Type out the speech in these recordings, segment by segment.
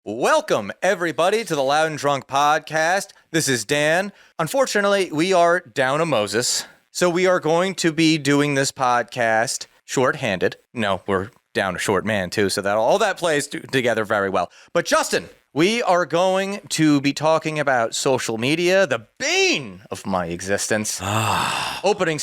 Welcome, everybody, to the Loud and Drunk podcast. This is Dan. Unfortunately, we are down a Moses, so we are going to be doing this podcast short-handed. No, we're down a short man, too, so that all that plays together very well. But Justin, we are going to be talking about social media, the bane of my existence. Opening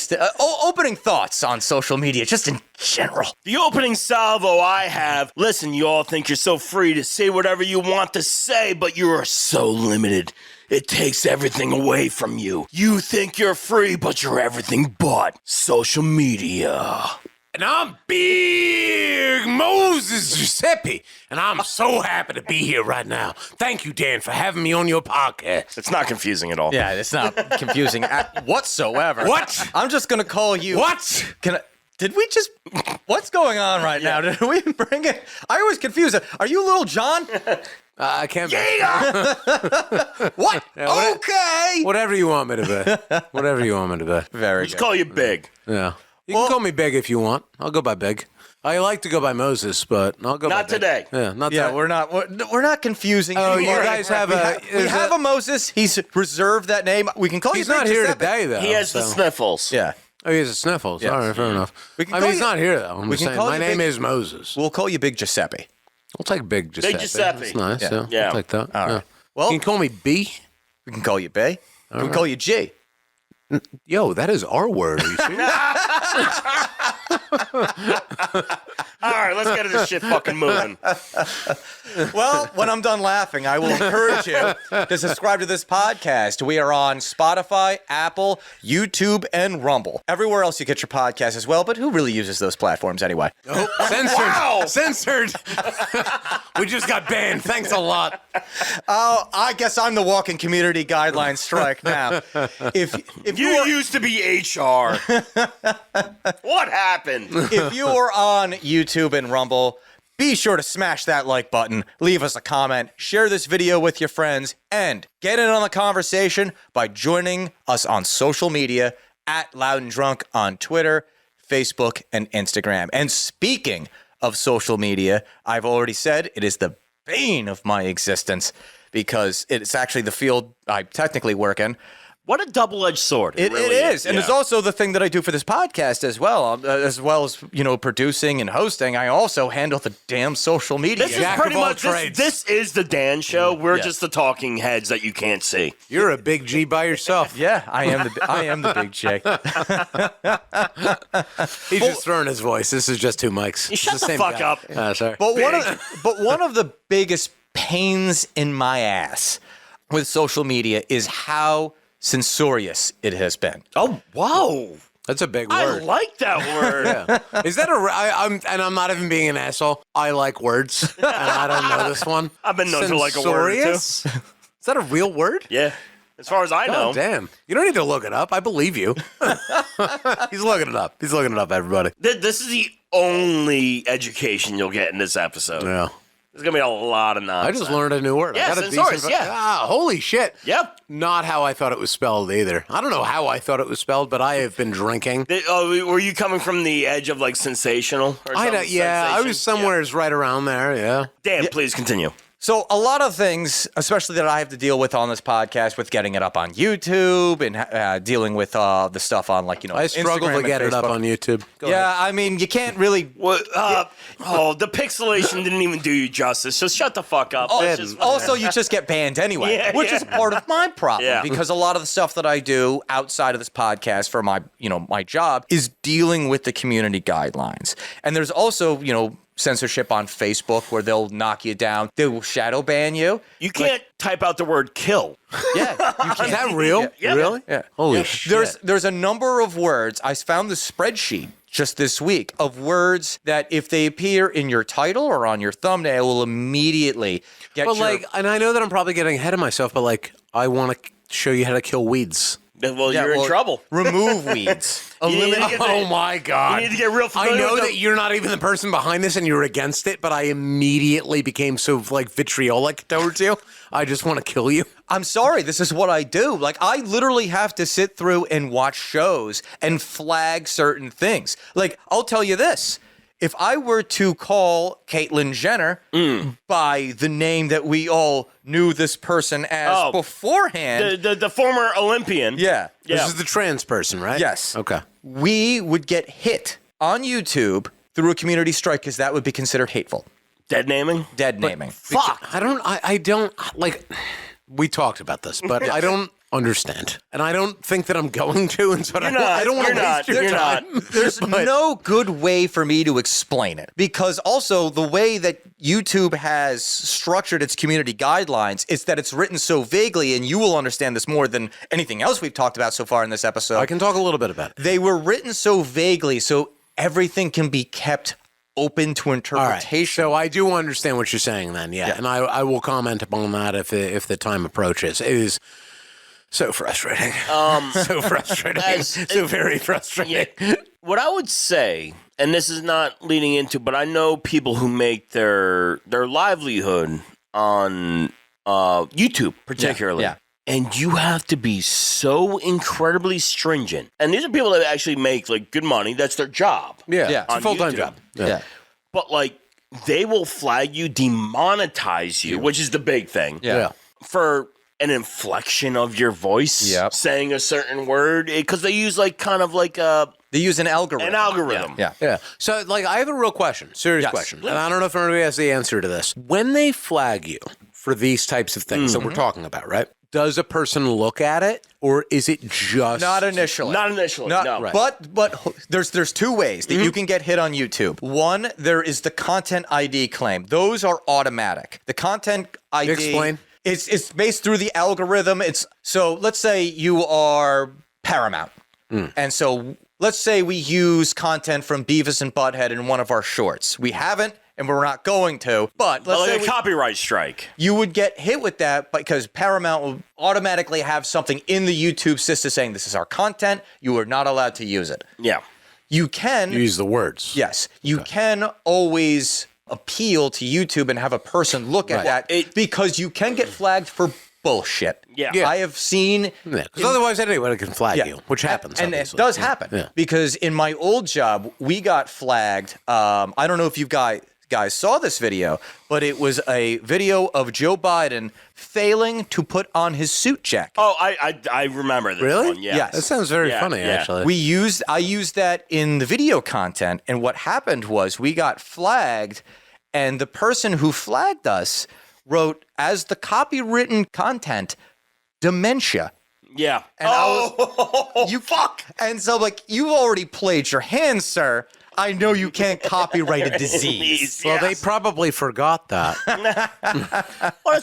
thoughts on social media, just in general. The opening salvo I have, listen, you all think you're so free to say whatever you want to say, but you are so limited. It takes everything away from you. You think you're free, but you're everything but social media. And I'm Big Moses Giuseppe, and I'm so happy to be here right now. Thank you, Dan, for having me on your podcast. It's not confusing at all. Yeah, it's not confusing whatsoever. What? I'm just going to call you... What? Did we just... What's going on right now? Did we bring it... I always confuse it. Are you Little John? I can't be. What? Yeah, Okay. Whatever you want me to be. Whatever you want me to be. Very Just good. call you Big. Yeah. You can call me Big if you want. I'll go by Big. I like to go by Moses, but I'll go by Not Big. today. Yeah, not Yeah, today. we're not confusing. Oh, you guys have we have a Moses. He's reserved that name. We can call He's you. not Big here Giuseppe. today, though. He has the sniffles. Yeah, Oh, he has the sniffles. Yes. All right, fair enough. We can I call mean, he's you- not here, though. I'm we just can saying. call My you name Big- is Moses. we'll call you Big Giuseppe. I'll take Big Giuseppe. Giuseppe. That's nice. Yeah. Yeah. I'll take that. All right. Yeah. Well, You can call me B. we can call you Bay. We can call you G. Yo, that is our word. Are you serious? All right, let's get this shit fucking moving. Well, when I'm done laughing, I will encourage you to subscribe to this podcast. We are on Spotify, Apple, YouTube, and Rumble. Everywhere else you get your podcast as well, but who really uses those platforms anyway? Oh, censored. Wow. Censored. We just got banned. Thanks a lot. Oh, I guess I'm the walking community guideline strike now. If You used to be HR. What happened? if you are on YouTube and Rumble, be sure to smash that like button, leave us a comment, share this video with your friends, and get in on the conversation by joining us on social media at Loud and Drunk on Twitter, Facebook, and Instagram. And speaking of social media, I've already said it is the bane of my existence because it's actually the field I technically work in. What a double-edged sword. It really is. And Yeah. it's also the thing that I do for this podcast as well as, producing and hosting. I also handle the damn social media. This is Jack pretty of all much trades. this is the Dan show. We're Yes. just the talking heads that you can't see. You're a big G by yourself. Yeah, I am the big J. He's just throwing his voice. This is just two mics. You shut It's the same fuck guy. up. Sorry. But one of the biggest pains in my ass with social media is how censorious it has been. Oh, whoa. That's a big I word. like that word. Yeah. Is that I'm not even being an asshole. I like words, and I don't know this one. I've been known to like a word or two. Censorious? Is that a real word? Yeah. As far as I know. Oh, damn. You don't need to look it up. I believe you. He's looking it up. He's looking it up, everybody. This is the only education you'll get in this episode. Yeah. There's going to be a lot of I nonsense. just learned a new word. Yeah, I got a censorious, decent. yeah. Ah, holy shit. Yep. Not how I thought it was spelled either. I don't know how I thought it was spelled, but I have been drinking. Were you coming from the edge of like sensational? Or I know. something? Yeah, I Sensation? was somewhere right around there. Yeah. Dan, please continue. So a lot of things, especially that I have to deal with on this podcast, with getting it up on YouTube and dealing with the stuff on I struggle Instagram to and get it up Facebook. on YouTube. Go Yeah, ahead. I mean, you can't really. What? The pixelation didn't even do you justice. So shut the fuck up. Let's just- Also, you just get banned anyway, Yeah, which is part of my problem Yeah. because a lot of the stuff that I do outside of this podcast for my, my job is dealing with the community guidelines. And there's also, censorship on Facebook where they'll knock you down. They will shadow ban you. You can't type out the word kill. Yeah. You can't. Is that real? Yeah. Really? Yeah. Holy shit. There's a number of words. I found the spreadsheet just this week of words that if they appear in your title or on your thumbnail will immediately get But your... and I know that I'm probably getting ahead of myself, but I want to show you how to kill weeds. Well, Yeah, you're in trouble. Remove weeds. You need to Eliminate... get Oh my God. You need to get real familiar I know with that you're not even the person behind this and you're against it, but I immediately became so vitriolic towards you. I just want to kill you. I'm sorry, this is what I do. I literally have to sit through and watch shows and flag certain things. I'll tell you this. if I were to call Caitlyn Jenner by the name that we all knew this person as beforehand. The former Olympian. Yeah. This is the trans person, right? Yes. Okay. We would get hit on YouTube through a community strike because that would be considered hateful. Dead naming? Dead naming. Fuck. I don't, like, we talked about this, but I don't understand. And I don't think that I'm going to, and so I don't want to waste your time. There's no good way for me to explain it because also the way that YouTube has structured its community guidelines is that it's written so vaguely, and you will understand this more than anything else we've talked about so far in this episode. I can talk a little bit about it. They were written so vaguely so everything can be kept open to interpretation. All right. So I do understand what you're saying then, yeah. And I will comment upon that if the time approaches. It is so frustrating. So frustrating. So very frustrating. Yeah. What I would say, and this is not leading into, but I know people who make their livelihood on YouTube particularly. Yeah. And you have to be so incredibly stringent. And these are people that actually make like good money. That's their job. Yeah. It's a full-time job. Yeah. But like they will flag you, demonetize you, which is the big thing. Yeah. For an inflection of your voice, saying a certain word, because they use like kind of like a... They use an algorithm. Yeah. So, like, I have a real question, serious question, and I don't know if anybody has the answer to this. When they flag you for these types of things that we're talking about, right? Does a person look at it, or is it just... Not initially. No. Right. But there's two ways that you can get hit on YouTube. One, there is the content ID claim. Those are automatic. The content ID... Explain. It's based through the algorithm. So let's say you are Paramount. And so let's say we use content from Beavis and Butthead in one of our shorts. We haven't, and we're not going to. But let's say a copyright strike. You would get hit with that because Paramount will automatically have something in the YouTube system saying this is our content. You are not allowed to use it. Yeah. You can use the words. Yes. You can always appeal to YouTube and have a person look at that because you can get flagged for bullshit. Yeah. I have seen... Because otherwise anybody can flag you, which happens. And it does happen because in my old job, we got flagged. I don't know if you guys saw this video, but it was a video of Joe Biden failing to put on his suit jacket. Oh, I remember this one. Yeah. Yes. That sounds very funny, actually. I used that in the video content, and what happened was we got flagged, and the person who flagged us wrote as the copywritten content, dementia. Yeah. And you fuck. And so like, you've already played your hand, sir. I know you can't copyright a disease. Well, they probably forgot that. Well,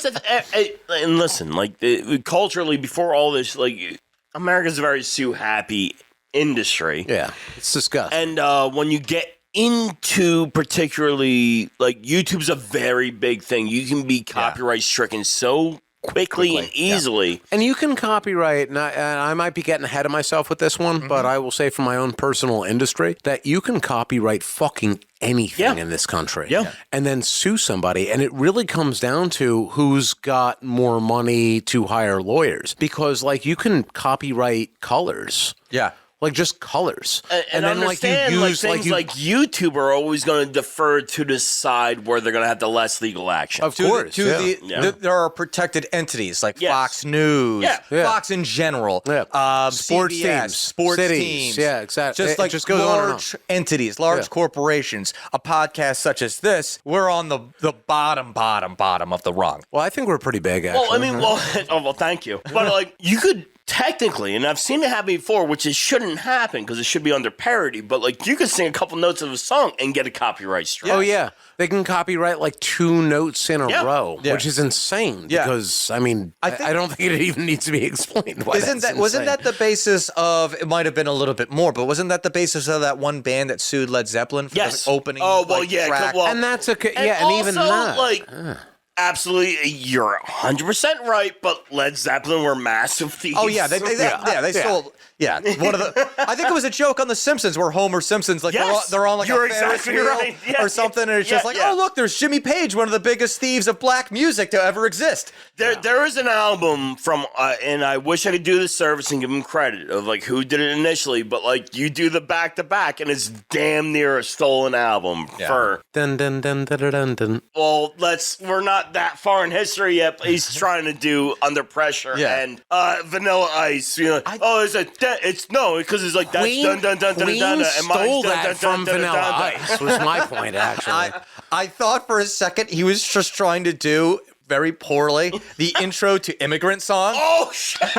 and listen, like culturally, before all this, like America's a very sue happy industry. Yeah, it's disgusting. And when you get into particularly like YouTube's a very big thing. You can be copyright stricken so quickly and easily. Yeah. And you can copyright, and I might be getting ahead of myself with this one, but I will say from my own personal industry that you can copyright fucking anything in this country. Yeah. And then sue somebody. And it really comes down to who's got more money to hire lawyers. Because, like, you can copyright colors. Yeah. Like, just colors. And then, understand, like, things like YouTube are always going to defer to the side where they're going to have the less legal action. Of course. There are protected entities like Fox News, Fox in general, sports CBS, teams, sports cities. teams. Yeah, exactly. Just goes large entities, large corporations. A podcast such as this, we're on the bottom of the rung. Well, I think we're pretty big, actually. Well, I mean, well, thank you. But, like, you could... Technically, and I've seen it happen before, which it shouldn't happen because it should be under parody, but like you could sing a couple notes of a song and get a copyright strike. Oh, yeah. They can copyright like 2 notes in a row, which is insane because, I mean, I don't think it even needs to be explained. Wasn't that the basis of, it might have been a little bit more, but wasn't that the basis of that one band that sued Led Zeppelin for the opening track? Well, and that's and also, even that. Like, Absolutely, you're 100% right, but Led Zeppelin were massive thieves. Oh yeah, they stole. Yeah, one of the. I think it was a joke on The Simpsons where Homer Simpson's like they're on like you're a Ferris exactly wheel right. Yeah, or something, and it's just like, yeah. oh look, there's Jimmy Page, one of the biggest thieves of black music to ever exist. There is an album from, and I wish I could do the service and give him credit of like who did it initially, but like you do the back to back, and it's damn near a stolen album for. Dun dun dun dun dun dun. Well, we're not that far in history yet, but he's trying to do Under Pressure and Vanilla Ice. You know, because it's like that's dun dun dun dun Queen dun, and stole mine's dun that dun from dun Vanilla dun dun. Ice. Was my point actually. I thought for a second he was just trying to do very poorly the intro to Immigrant Song. Oh shit!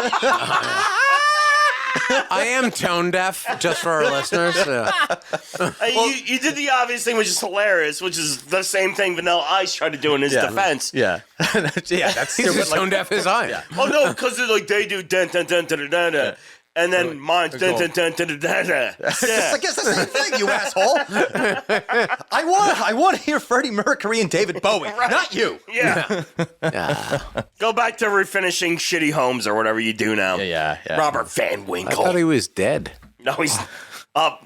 I am tone deaf, just for our listeners. You did the obvious thing, which is hilarious, which is the same thing Vanilla Ice tried to do in his defense. Yeah, that's He's stupid. as tone deaf as I am. Oh no, because like they do dun dun dun dun dun dun. And then mine's dun dun dun dun dun dun. Yeah. I guess the same thing, you asshole. I want to hear Freddie Mercury and David Bowie, not you. Yeah. Go back to refinishing Shitty Homes or whatever you do now. Yeah. Robert Van I Winkle. thought he was dead. No, he's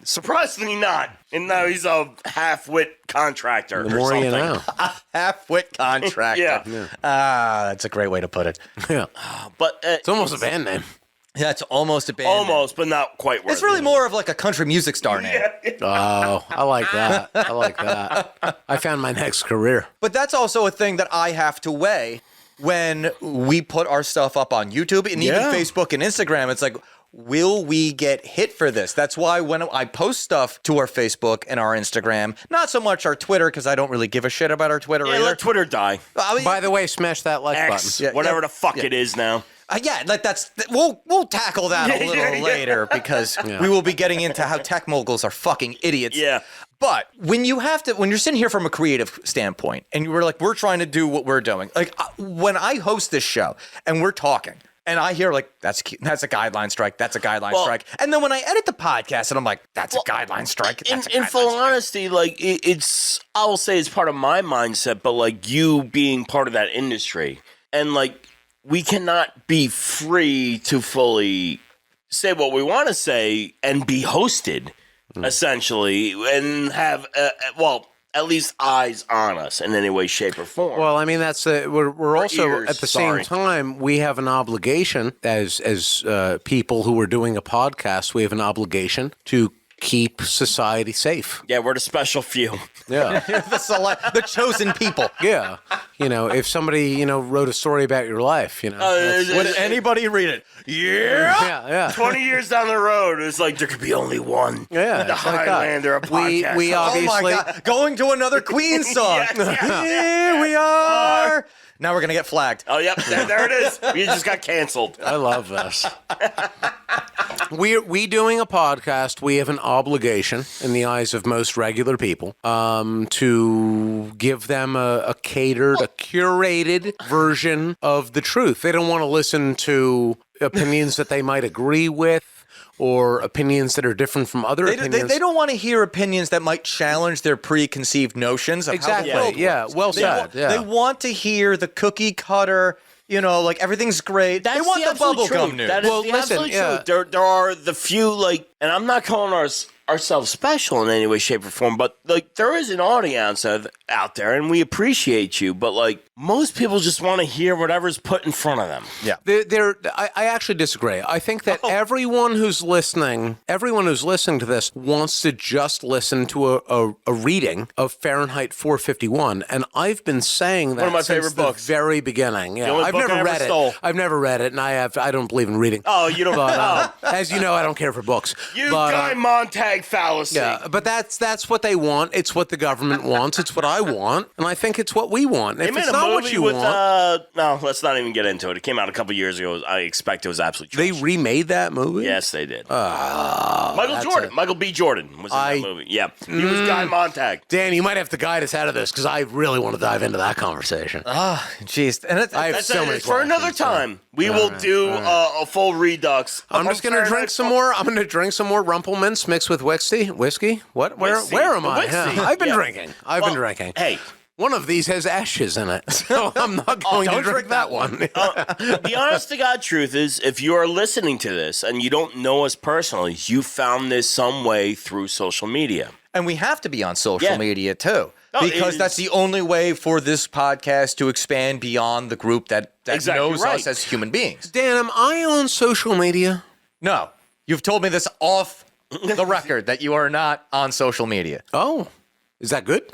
surprisingly not. And now he's a half-wit contractor The or more something. you know. Half-wit contractor. Yeah. That's a great way to put it. Yeah. But It's almost a band name. Yeah, it's almost a band. almost, but not quite. It's really more of like a country music star name. Oh, I like that. I found my next career. But that's also a thing that I have to weigh when we put our stuff up on YouTube and even Facebook and Instagram. It's like, will we get hit for this? That's why when I post stuff to our Facebook and our Instagram, not so much our Twitter, because I don't really give a shit about our Twitter either. let Twitter die. By the way, smash that like X, button. whatever the fuck it is now. Like we'll tackle that a little later because we will be getting into how tech moguls are fucking idiots. Yeah. But when you're sitting here from a creative standpoint and we're trying to do what we're doing, like when I host this show and we're talking and I hear like, that's a guideline strike. That's a guideline strike. And then when I edit the podcast and I'm like, that's a guideline strike. That's In full honesty, like I will say it's part of my mindset, but like you being part of that industry and like, we cannot be free to fully say what we want to say and be hosted, essentially, and have, at least eyes on us in any way, shape, or form. Well, I mean, that's we're also ears, at the same time we have an obligation as people who are doing a podcast. We have an obligation to keep society safe. Yeah, we're the special few. Yeah. the chosen people. Yeah. If somebody, wrote a story about your life, Would anybody read it? Yeah. 20 years down the road, it's like there could be only one. Yeah, The it's like that. Highlander, a podcast. We Oh obviously my God. Going to another Queen song. Here we are. Now we're going to get flagged. Oh, yep. There it is. We just got canceled. I love this. We doing a podcast, we have an obligation in the eyes of most regular people to give them a catered, a curated version of the truth. They don't want to listen to opinions that they might agree with or opinions that are different from other opinions. They don't want to hear opinions that might challenge their preconceived notions of how the world works. Well said. They want to hear the cookie cutter, like everything's great. They want the bubblegum news. That is the absolute truth. There are the few, and I'm not calling ourselves special in any way, shape, or form, but there is an audience out there, and we appreciate you. But most people just want to hear whatever's put in front of them. Yeah, I actually disagree. I think that everyone who's listening to this wants to just listen to a reading of Fahrenheit 451, and I've been saying that one of my since favorite the books. very beginning. Yeah, The only I've book never I ever read stole. it. I've never read it, and I don't believe in reading. Oh, you don't. But, as you know, I don't care for books. Guy Montag fallacy. Yeah, but that's what they want. It's what the government wants. It's what I want, and I think it's what we want. If it's not what you want, no, let's not even get into it. It came out a couple years ago. I expect it was absolutely they remade that movie. Yes, they did. Michael B. Jordan was in that movie. Yeah, he was Guy Montag. Dan, you might have to guide us out of this because I really want to dive into that conversation. Jeez, and I have so many for another questions. time. We will do a full redux. I'm just going to drink some more. I'm going to drink some more Rumpelmints mixed with whiskey. What? Where am I? Whiskey. I've been drinking. I've been drinking. Hey, One of these has ashes in it, so I'm not going to drink that one. The honest to God truth is, if you are listening to this and you don't know us personally, you found this some way through social media. And we have to be on social media too. Oh, because that's the only way for this podcast to expand beyond the group that knows us as human beings. Dan, am I on social media? No. You've told me this off the record that you are not on social media. Oh, is that good?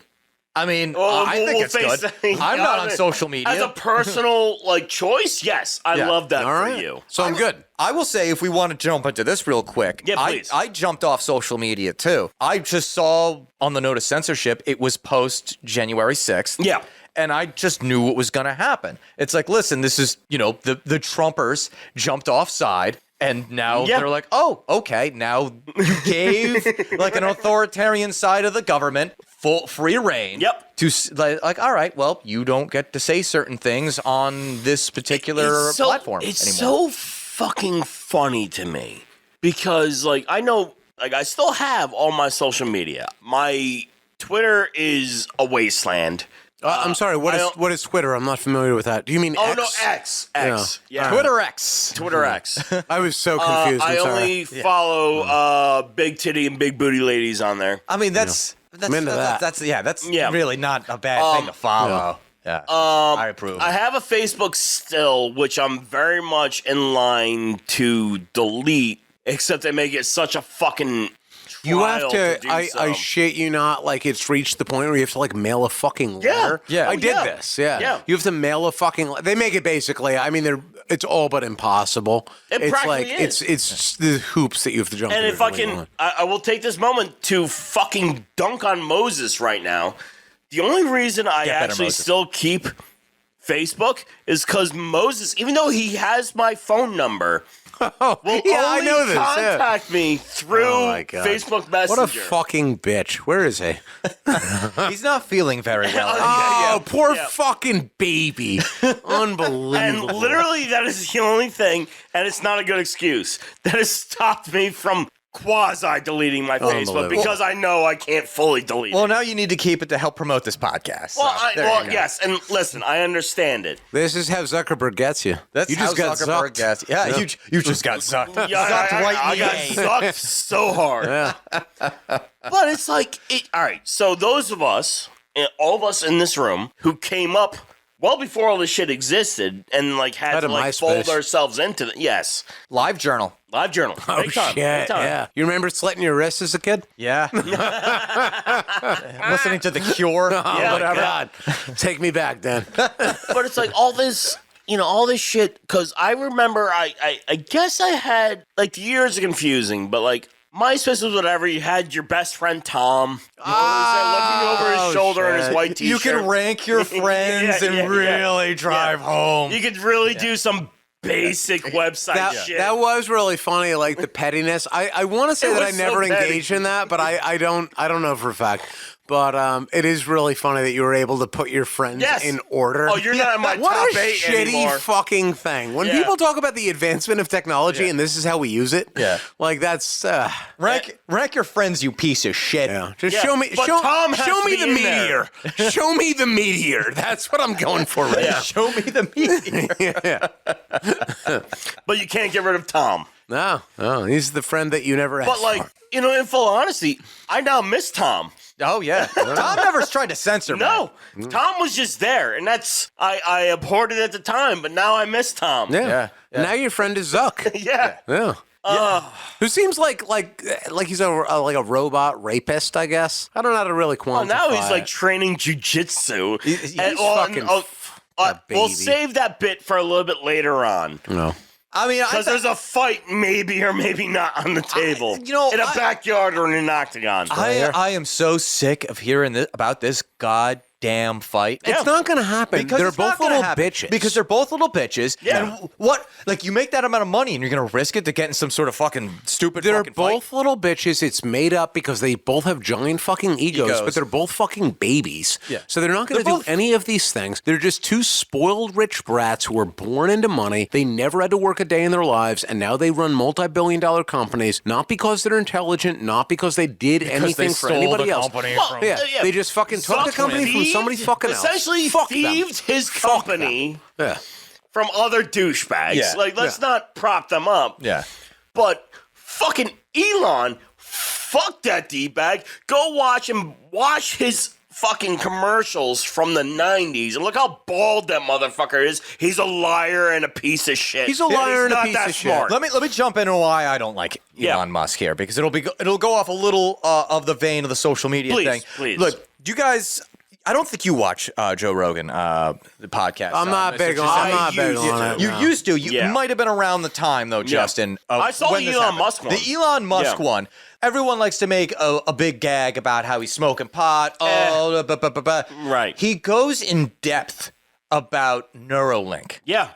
I mean, I think it's good. I'm not on social media. As a personal choice, yes. I love that for you. So I'm good. I will say, if we want to jump into this real quick, yeah, please. I jumped off social media too. I just saw on the notice censorship, it was post January 6th. Yeah. And I just knew what was going to happen. It's like, listen, this is, the Trumpers jumped offside. And now they're like, oh, okay, now you gave like an authoritarian side of the government full free reign. Yep. To like, all right, well, you don't get to say certain things on this particular platform it's anymore. So fucking funny to me because I know I still have all my social media. My Twitter is a wasteland. I'm sorry. What is Twitter? I'm not familiar with that. Do you mean X? Oh no, X. Yeah. Twitter X. Twitter X. I was so confused. I only follow big titty and big booty ladies on there. I mean, that's really not a bad thing to follow. Yeah. I approve. I have a Facebook still, which I'm very much in line to delete, except they make it such a fucking you have to I shit you not, it's reached the point where you have to mail a fucking letter. Yeah. I did this. Yeah. You have to mail a fucking they make it basically, I mean it's all but impossible. It's it's the hoops that you have to jump through. And if I can I will take this moment to fucking dunk on Moses right now. The only reason I actually still keep Facebook is because Moses, even though he has my phone number, I know this. Contact me through Facebook Messenger. What a fucking bitch. Where is he? He's not feeling very well. Poor fucking baby. Unbelievable. And literally, that is the only thing, and it's not a good excuse, that has stopped me from quasi-deleting my Facebook because I know I can't fully delete it. Well, now you need to keep it to help promote this podcast. Well, yes, and listen, I understand it. This is how Zuckerberg gets you. You just got Zucked. Yeah, you just got Zucked. I got Zucked so hard. Yeah. But it's all right, so those of us, all of us in this room who came up well before all this shit existed and had to fold ourselves into it. Yes. Live journal. Oh, shit. Yeah. You remember slitting your wrists as a kid? Yeah. Listening to The Cure. Whatever. God. Take me back, Dan. But it's all this, all this shit. Because I remember, I guess I had, the years are confusing, but MySpace was whatever. You had your best friend Tom. Looking over his shoulder in his white t-shirt. You can rank your friends and really drive home. You could really do some basic website shit. That was really funny, the pettiness. I want to say that I never engaged in that, but I don't know for a fact. But it is really funny that you were able to put your friends in order. Oh, you're not in my what top a 8 shitty anymore. Fucking thing. When people talk about the advancement of technology and this is how we use it, that's rank your friends, you piece of shit. Yeah. Just show me. But Tom has show to me be the in meteor. Show me the meteor. That's what I'm going for right now. Show me the meteor. But you can't get rid of Tom. No, he's the friend that you never asked for. In full honesty, I now miss Tom. Oh, yeah. Tom never's tried to censor me. No, Tom was just there, and I abhorred it at the time, but now I miss Tom. Yeah. Now your friend is Zuck. Yeah. Who seems like he's a robot rapist, I guess. I don't know how to really quantify. Now he's training jujitsu. Baby. We'll save that bit for a little bit later on. No. I mean, because there's a fight, maybe or maybe not, on the table. In a backyard or in an octagon. I am so sick of hearing about this goddamn fight. It's not going to happen. Because they're both little bitches. Because they're both little bitches. Yeah. And what? You make that amount of money and you're going to risk it to get in some sort of fucking stupid They're fucking both fight? little bitches. It's made up because they both have giant fucking egos. But they're both fucking babies. Yeah. So they're not going to do any of these things. They're just two spoiled rich brats who were born into money. They never had to work a day in their lives, and now they run multi-billion-dollar companies, not because they're intelligent, not because they did anything for anybody else. They just fucking took the company from somebody fucking else. Essentially Fuck them. thieved his company Yeah. from other douchebags. Yeah. Like, let's not prop them up. Yeah. But fucking Elon, fuck that D-bag. Go watch his fucking commercials from the 90s. And look how bald that motherfucker is. He's a liar and a piece of shit. He's a liar and a not piece that of shit. smart. Let me jump into why I don't like Elon Musk here, because it'll go off a little of the vein of the social media thing. Please. Look, you guys, I don't think you watch Joe Rogan the podcast. I'm not big on it. You no. used to. You Yeah. might have been around the time though, Justin. I saw when the this Elon happened. Musk one. The Elon Musk Yeah. one. Everyone likes to make a big gag about how he's smoking pot. Right. He goes in depth about Neuralink. Yeah.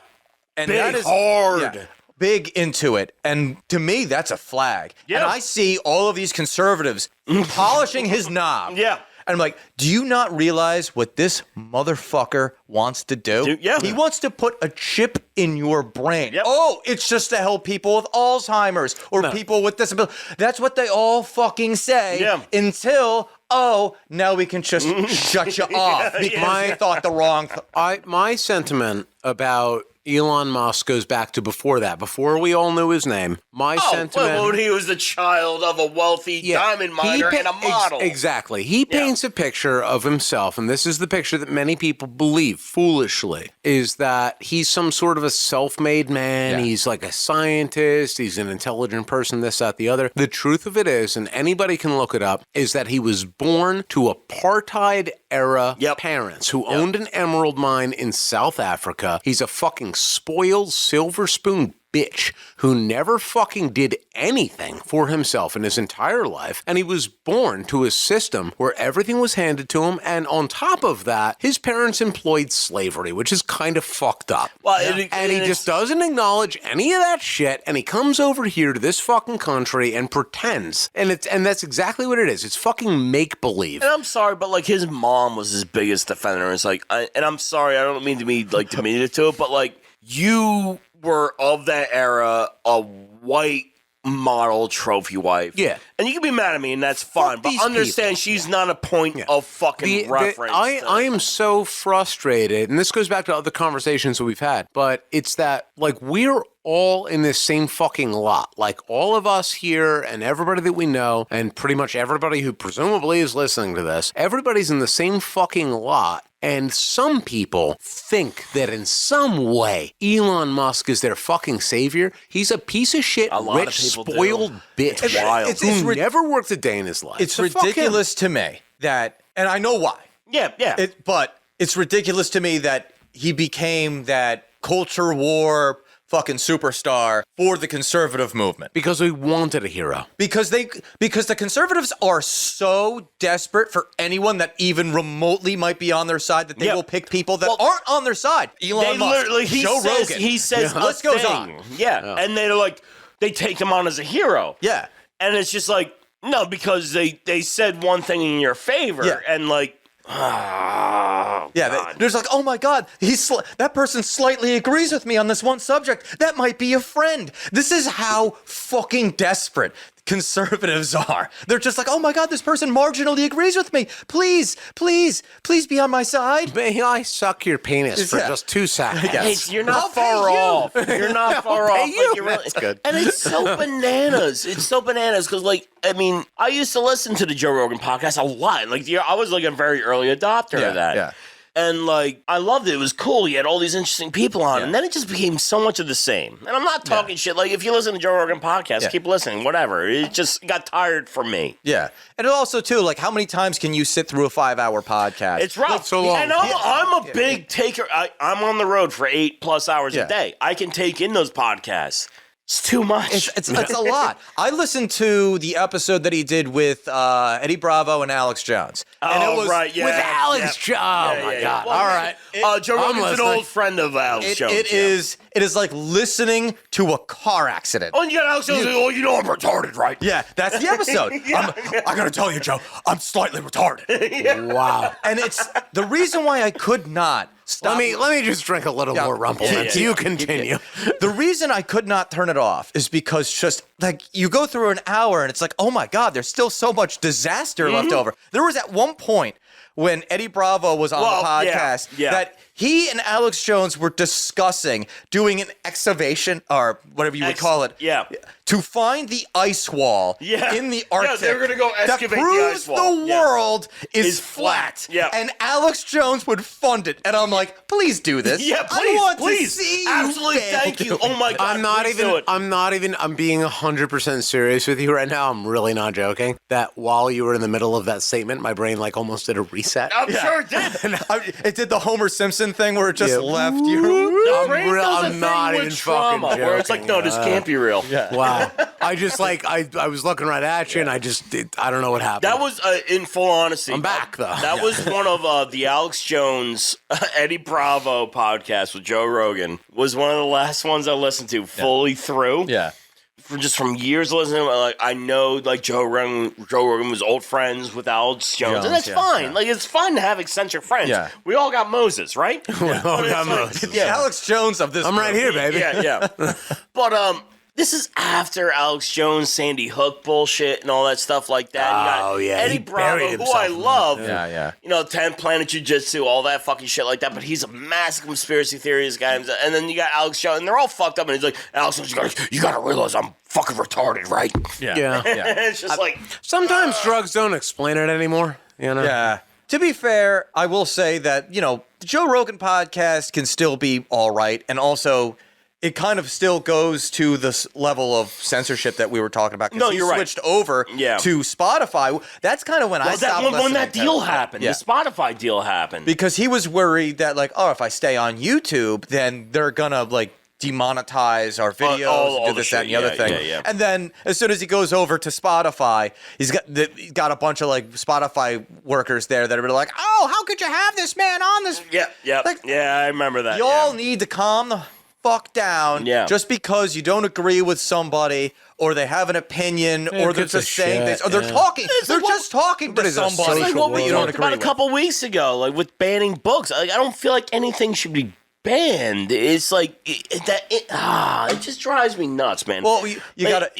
And Big, that is hard. big into it. And to me, that's a flag. Yeah. And I see all of these conservatives polishing his knob. Yeah. And I'm like, do you not realize what this motherfucker wants to do? Yeah. He wants to put a chip in your brain. Yep. Oh, it's just to help people with Alzheimer's or people with disability. That's what they all fucking say until, now we can just shut you off because you thought the wrong thing. My sentiment about Elon Musk goes back to before that, before we all knew his name. My sentiment. Well, when he was the child of a wealthy diamond miner and a model. Exactly. He paints a picture of himself, and this is the picture that many people believe, foolishly, is that he's some sort of a self-made man. Yeah. He's like a scientist. He's an intelligent person, this, that, the other. The truth of it is, and anybody can look it up, is that he was born to apartheid-era parents who owned an emerald mine in South Africa. He's a fucking spoiled silver spoon bitch who never fucking did anything for himself in his entire life. And he was born to a system where everything was handed to him. And on top of that, his parents employed slavery, which is kind of fucked up. Well, and he just doesn't acknowledge any of that shit. And he comes over here to this fucking country and pretends. And that's exactly what it is. It's fucking make-believe. And I'm sorry, but like his mom was his biggest defender. It's like, and I'm sorry, I don't mean to be like diminutive to it, but like you were of that era, a white model trophy wife. Yeah. And you can be mad at me, and that's fine. But understand she's not a point of fucking reference. I am so frustrated, and this goes back to other conversations that we've had, but it's that, like, we're all in this same fucking lot. Like, all of us here and everybody that we know, and pretty much everybody who presumably is listening to this, everybody's in the same fucking lot. And some people think that in some way Elon Musk is their fucking savior. He's a piece of shit, rich, spoiled bitch who never worked a day in his life. It's ridiculous to me that, and I know why. Yeah. But it's ridiculous to me that he became that culture war fucking superstar for the conservative movement. Because we wanted a hero. Because the conservatives are so desperate for anyone that even remotely might be on their side that they will pick people that aren't on their side. Elon Musk, Joe Rogan. He says the list goes on. Yeah. And they're like, they take him on as a hero. Yeah. And it's just like, no, because they said one thing in your favor and like, there's like, oh my God, that person slightly agrees with me on this one subject. That might be a friend. This is how fucking desperate conservatives are. They're just like, oh my God, this person marginally agrees with me. Please be on my side. May I suck your penis for just 2 seconds? Yes. Hey, you're not far off. You're not far off. You. Like, That's good. And it's so bananas. It's so bananas because, like, I mean, I used to listen to the Joe Rogan podcast a lot. Like, I was like a very early adopter of that. Yeah. And, like, I loved it. It was cool. He had all these interesting people on. And then it just became so much of the same. And I'm not talking shit. Like, if you listen to Joe Rogan podcast, keep listening, whatever. It just got tired for me. Yeah. And also, too, like, how many times can you sit through a 5-hour podcast? It's rough. So long. And I'm a big taker. I'm on the road for 8+ hours a day. I can take in those podcasts. It's too much. It's a lot. I listened to the episode that he did with Eddie Bravo and Alex Jones. And it was right, yeah. With Alex Jones. Oh, my God. Well, all right. Joe Rogan's an old friend of Alex Jones. It is like listening to a car accident. Oh, and you got Alex Jones, you know I'm retarded, right? Yeah, that's the episode. I gotta tell you, Joe, I'm slightly retarded. Wow. And it's the reason why I could not stop. Let me just drink a little more rumble. You continue. The reason I could not turn it off is because just like you go through an hour and it's like, oh my God, there's still so much disaster left over. There was at one point when Eddie Bravo was on the podcast that he and Alex Jones were discussing doing an excavation or whatever you would call it. To find the ice wall in the Arctic. Yeah, they're going to go excavate that proves the ice wall. The world is flat. Yeah. And Alex Jones would fund it. And I'm like, please do this. Yeah, please, I want please. to see you. Absolutely, thank you. Oh my God, I'm being 100% serious with you right now. I'm really not joking. That while you were in the middle of that statement, my brain like almost did a reset. I'm sure it did. It did the Homer Simpson thing where it just left you. I'm not even fucking joking. Where it's like, no, this can't be real. Wow. I just like I was looking right at you, and I don't know what happened. That was in full honesty. I'm back though. That was one of the Alex Jones Eddie Bravo podcast with Joe Rogan. Was one of the last ones I listened to fully through. Yeah. From years listening, like I know, like Joe Rogan was old friends with Alex Jones, and that's fine. Yeah. Like it's fun to have eccentric friends. Yeah. We all got Moses, right? We all got Moses. Yeah. Alex Jones of this. I'm right here, baby. Yeah. But this is after Alex Jones, Sandy Hook bullshit, and all that stuff like that. Eddie Bravo, who I love. Yeah. You know, 10 Planet Jiu-Jitsu, all that fucking shit like that. But he's a massive conspiracy theorist guy. And then you got Alex Jones, and they're all fucked up. And he's like, Alex Jones, you gotta realize I'm fucking retarded, right? Yeah. It's just like sometimes drugs don't explain it anymore. You know. Yeah. To be fair, I will say that the Joe Rogan podcast can still be all right, and also. It kind of still goes to this level of censorship that we were talking about. No, you're right. Switched over to Spotify. That's kind of when I stopped listening. When that deal happened, the Spotify deal happened. Because he was worried that, like, if I stay on YouTube, then they're going to, like, demonetize our videos, do this, that, and the other thing. Yeah. And then as soon as he goes over to Spotify, he's got a bunch of, like, Spotify workers there that are like, oh, how could you have this man on this? Yeah. Like, I remember that. Y'all need to calm the fuck down just because you don't agree with somebody or they have an opinion or they're just saying things or they're talking. They're just talking to somebody. It's like what we talked about a couple weeks ago, like with banning books. Like, I don't feel like anything should be banned. It's like it just drives me nuts, man. Well, you gotta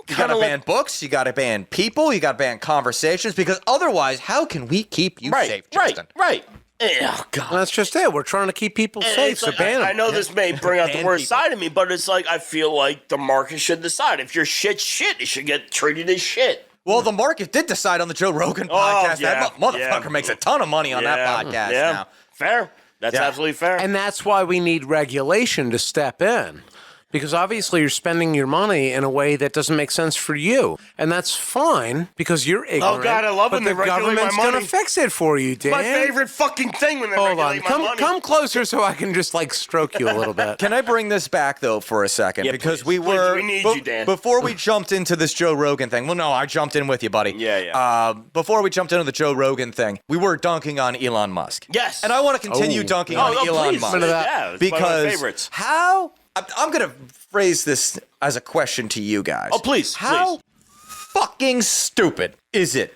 ban books. You gotta ban people. You gotta ban conversations because otherwise, how can we keep you safe, Justin? Right. Oh, God. Well, that's just it. We're trying to keep people safe, so ban them. I know this may bring out the worst side of me, but it's like I feel like the market should decide. If your shit's shit, it should get treated as shit. Well, the market did decide on the Joe Rogan podcast. That motherfucker makes a ton of money on that podcast now. Fair. That's absolutely fair. And that's why we need regulation to step in. Because obviously you're spending your money in a way that doesn't make sense for you. And that's fine because you're ignorant. Oh, God, I love when they regulate my money. But the government's going to fix it for you, Dan. My favorite fucking thing when they regulate my money. Come closer so I can just, like, stroke you a little bit. Can I bring this back, though, for a second? Yeah, because we need you, Dan. Before we jumped into this Joe Rogan thing. Well, no, I jumped in with you, buddy. Yeah. Before we jumped into the Joe Rogan thing, we were dunking on Elon Musk. Yes. And I want to continue dunking on Elon Musk. Yeah, it's because one of my favorites. How... I'm going to phrase this as a question to you guys. Oh, please. How fucking stupid is it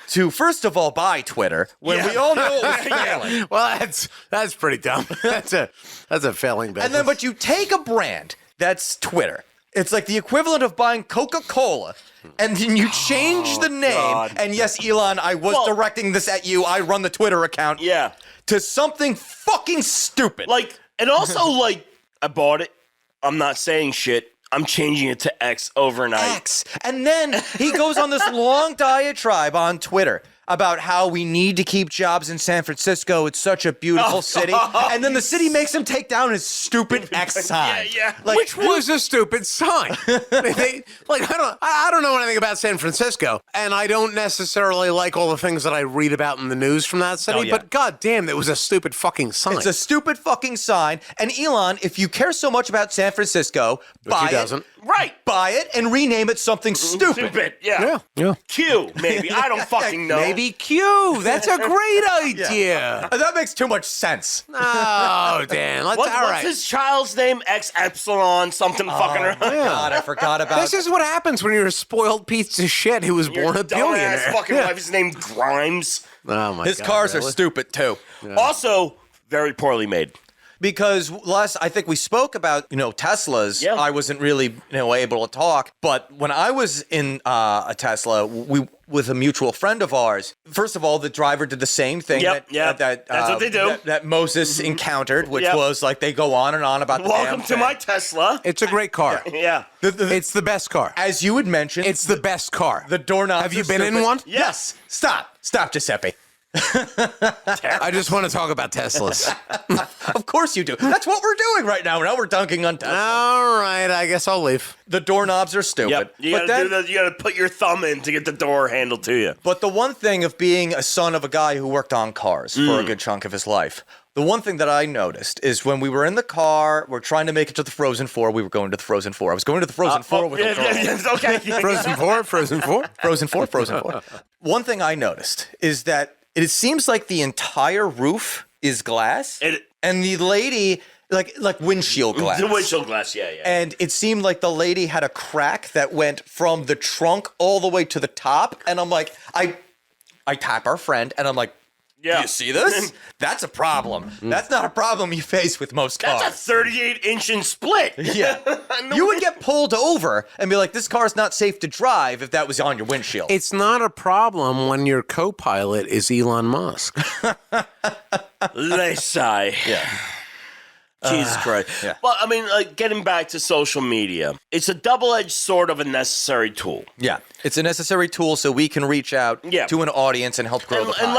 to, first of all, buy Twitter when we all know it was failing? Well, that's pretty dumb. That's a failing business. And then, but you take a brand that's Twitter. It's like the equivalent of buying Coca-Cola, and then you change the name. God. And yes, Elon, I was directing this at you. I run the Twitter account. Yeah. To something fucking stupid. Like, and also, like, I bought it. I'm not saying shit. I'm changing it to X overnight. X. And then he goes on this long diatribe on Twitter about how we need to keep jobs in San Francisco. It's such a beautiful city. And then the city makes him take down his stupid X sign. Yeah. Like, which was a stupid sign. I don't know anything about San Francisco, and I don't necessarily like all the things that I read about in the news from that city, but goddamn, it was a stupid fucking sign. It's a stupid fucking sign. And Elon, if you care so much about San Francisco, buy it. Right. Buy it and rename it something stupid. Yeah. Q, maybe. I don't fucking know. Maybe Q. That's a great idea. That makes too much sense. Oh, Dan. What's his child's name? X Epsilon something fucking around. God, I forgot about This is what happens when you're a spoiled piece of shit who was born a billionaire. Fucking wife is named Grimes. Oh, my God. His cars are stupid, too. Yeah. Also, Very poorly made. Because I think we spoke about, Teslas. Yeah. I wasn't really, able to talk. But when I was in a Tesla, with a mutual friend of ours, first of all, the driver did the same thing Yep, that's what they do. That Moses encountered, which was like they go on and on about the Welcome damn to my thing. Tesla. It's a great car. Yeah. It's the best car. As you had mentioned, It's the best car. the doorknobs. Have you are been in stupid. one? Yes. Stop, Giuseppe. I just want to talk about Teslas. Of course you do. That's what we're doing right now. Now we're dunking on Tesla. All right, I guess I'll leave. The doorknobs are stupid. Yep. You gotta put your thumb in to get the door handle to you. But the one thing of being a son of a guy who worked on cars for a good chunk of his life, the one thing that I noticed is when we were in the car, we're trying to make it to the Frozen 4. We were going to the Frozen 4. I was going to the Frozen 4 with a girl. Okay. Frozen 4? Frozen 4? Frozen 4. One thing I noticed is that it seems like the entire roof is glass, and the lady, like windshield glass. The windshield glass, yeah. And it seemed like the lady had a crack that went from the trunk all the way to the top. And I'm like, I tap our friend, and I'm like, Yeah. you see this? That's a problem. That's not a problem you face with most cars. That's a 38-inch in split. Yeah. You would get pulled over and be like, this car's not safe to drive if that was on your windshield. It's not a problem when your co-pilot is Elon Musk. They sigh. Yeah. Jesus Christ. yeah. Well, I mean, like, getting back to social media, it's a double-edged sword of a necessary tool. Yeah. It's a necessary tool so we can reach out to an audience and help grow the And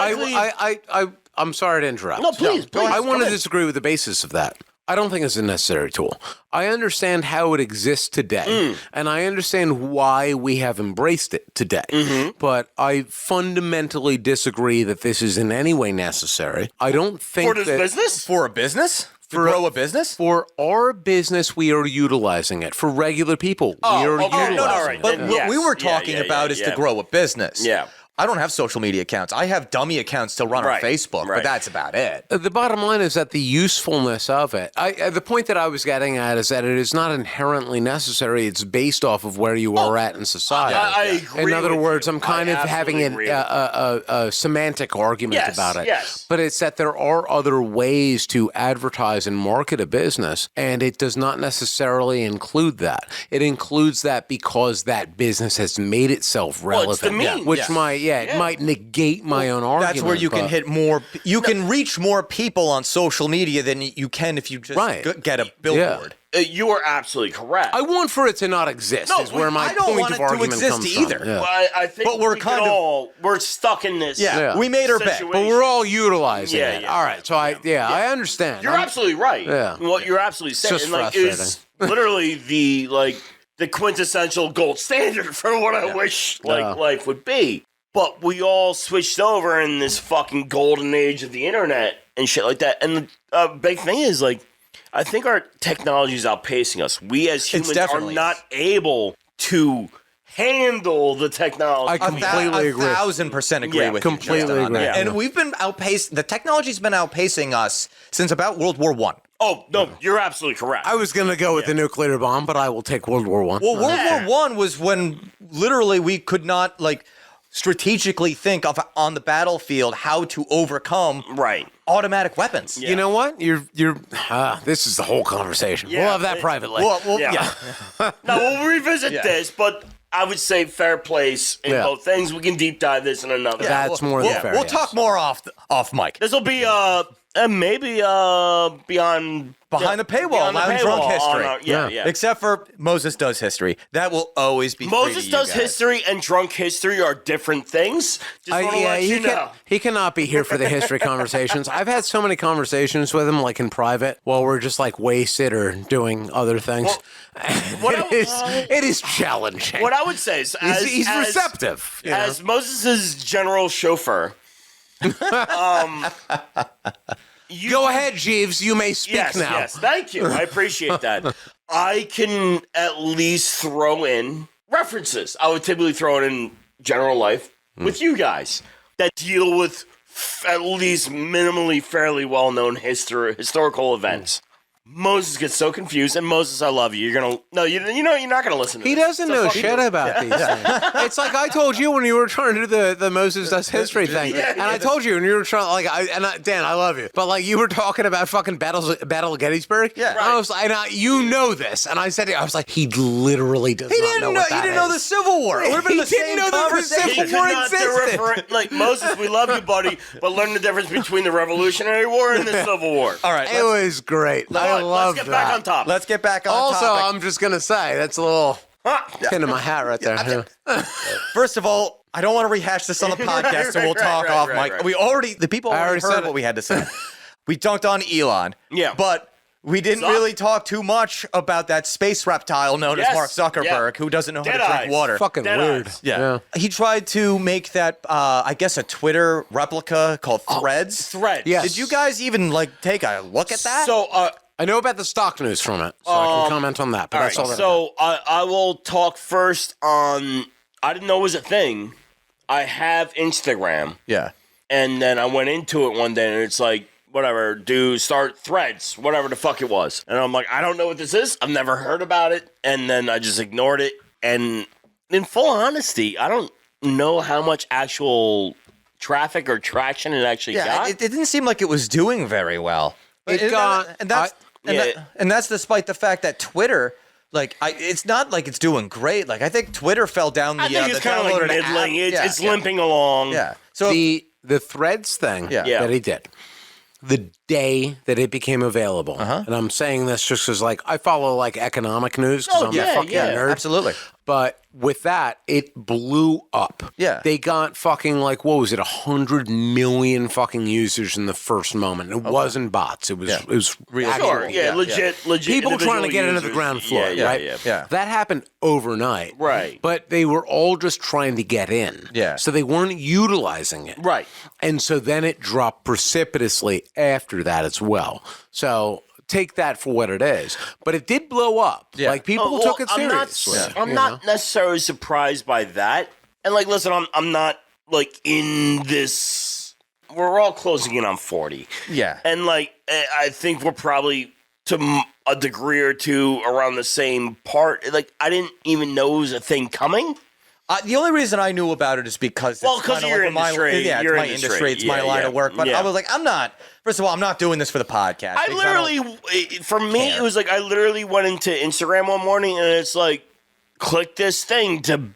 pod. I'm sorry to interrupt. No, please. I want to Go ahead. disagree with the basis of that. I don't think it's a necessary tool. I understand how it exists today, and I understand why we have embraced it today. But I fundamentally disagree that this is in any way necessary. I don't think For this business? For a business? To grow a business? For our business, we are utilizing it. For regular people, we are utilizing all right. it. But Then what we yes. were talking about is to grow a business. Yeah. I don't have social media accounts. I have dummy accounts to run on Right, Facebook, right. but that's about it. The bottom line is that the usefulness of it, the point that I was getting at is that it is not inherently necessary. It's based off of where you are at in society. I agree In other with words, you. I'm kind I of having absolutely a semantic argument Yes, about it. yes. But it's that there are other ways to advertise and market a business, and it does not necessarily include that. It includes that because that business has made itself relevant, it's the means. which Yes. it might negate my own argument. That's where you can but- hit more. You can reach more people on social media than you can if you just get a billboard. You are absolutely correct. I want for it to not exist. No, is where my I don't point want of it to argument exist comes either. From. Yeah. Well, I think But we're we're stuck in this. Yeah, we made our bet. situation. But we're all utilizing Yeah, it. yeah. All right. So I understand. You're absolutely right. Yeah. What you're absolutely saying, just and, like, is literally the quintessential gold standard for what I wish life would be. But we all switched over in this fucking golden age of the internet and shit like that. And the big thing is, like, I think our technology is outpacing us. We as humans are not able to handle the technology. I completely agree. 1,000% agree with completely you. Justin, on agree. that. Yeah. And we've been the technology's been outpacing us since about World War I. Oh, no, you're absolutely correct. I was going to go with the nuclear bomb, but I will take World War I. Well, World War I was when literally we could not, strategically think of on the battlefield how to overcome automatic weapons. You know what? This is the whole conversation. Yeah. We'll have that privately. Now, we'll revisit this, but I would say fair place in both things. We can deep dive this in another. That's more than fair. We'll talk more off mic. This will be maybe beyond Behind the paywall, Loud and Drunk history. Yeah. Except for Moses Does History. That will always be free Moses to Does you guys. History and Drunk History are different things. Just want to let you know. He cannot be here for the history conversations. I've had so many conversations with him, like in private, while we're just wasted or doing other things. It is challenging. What I would say is, He's receptive. As Moses' general chauffeur, Go ahead, Jeeves. You may speak now. Yes, thank you. I appreciate that. I can at least throw in references. I would typically throw it in general life with you guys that deal with at least minimally fairly well-known historical events. Moses gets so confused, and Moses, I love you. You're not gonna listen to He this. doesn't know shit about these things. It's like I told you when you were trying to do the Moses Does History thing, and I told you when you were trying, Dan, I love you, but like you were talking about fucking Battle of Gettysburg. Yeah, right. I was like, you know this, and I said, I was like, he literally does not know what that is. He didn't know the Civil War. It would have been the same conversation. He could not like Moses, we love you, buddy, but learn the difference between the Revolutionary War and the Civil War. All right, it was great. I love that. Let's get back on top. Let's get back on also, topic. I'm just gonna say that's a little pin in my hat right there. First of all, I don't want to rehash this on the podcast, so we'll talk off mic. Right. The people already heard what we had to say. We dunked on Elon. Yeah. But we didn't really talk too much about that space reptile known as Mark Zuckerberg, who doesn't know how to drink water. Fucking weird. Yeah. He tried to make that, I guess, a Twitter replica called Threads. Threads. Yes. Did you guys even take a look at that? So, I know about the stock news from it, so I can comment on that. But that's all. So I will talk first on. I didn't know it was a thing. I have Instagram. Yeah. And then I went into it one day, and it's like, whatever, start Threads, whatever the fuck it was. And I'm like, I don't know what this is. I've never heard about it. And then I just ignored it. And in full honesty, I don't know how much actual traffic or traction it actually got. It didn't seem like it was doing very well. And that's despite the fact that Twitter, it's not like it's doing great. Like, I think Twitter fell down the. I think it's kind of like middling. It's limping along. Yeah. So the Threads thing that he did, the day that it became available, and I'm saying this just because I follow economic news because I'm a fucking nerd. Absolutely. But with that, it blew up. Yeah. They got fucking 100 million fucking users in the first moment. It wasn't bots. It was real. Sure, legit. People trying to get into the ground floor, right? Yeah. That happened overnight. Right. But they were all just trying to get in. Yeah. So they weren't utilizing it. Right. And so then it dropped precipitously after that as well. So take that for what it is. But it did blow up. Yeah. People took it seriously. I'm not necessarily surprised by that. And listen, I'm not in this. We're all closing in on 40. Yeah. And I think we're probably to a degree or two around the same part. I didn't even know it was a thing coming. The only reason I knew about it is because because of your industry. It's my industry. It's my line of work. But I was I'm not. First of all, I'm not doing this for the podcast. For me, it was I literally went into Instagram one morning and it's click this thing to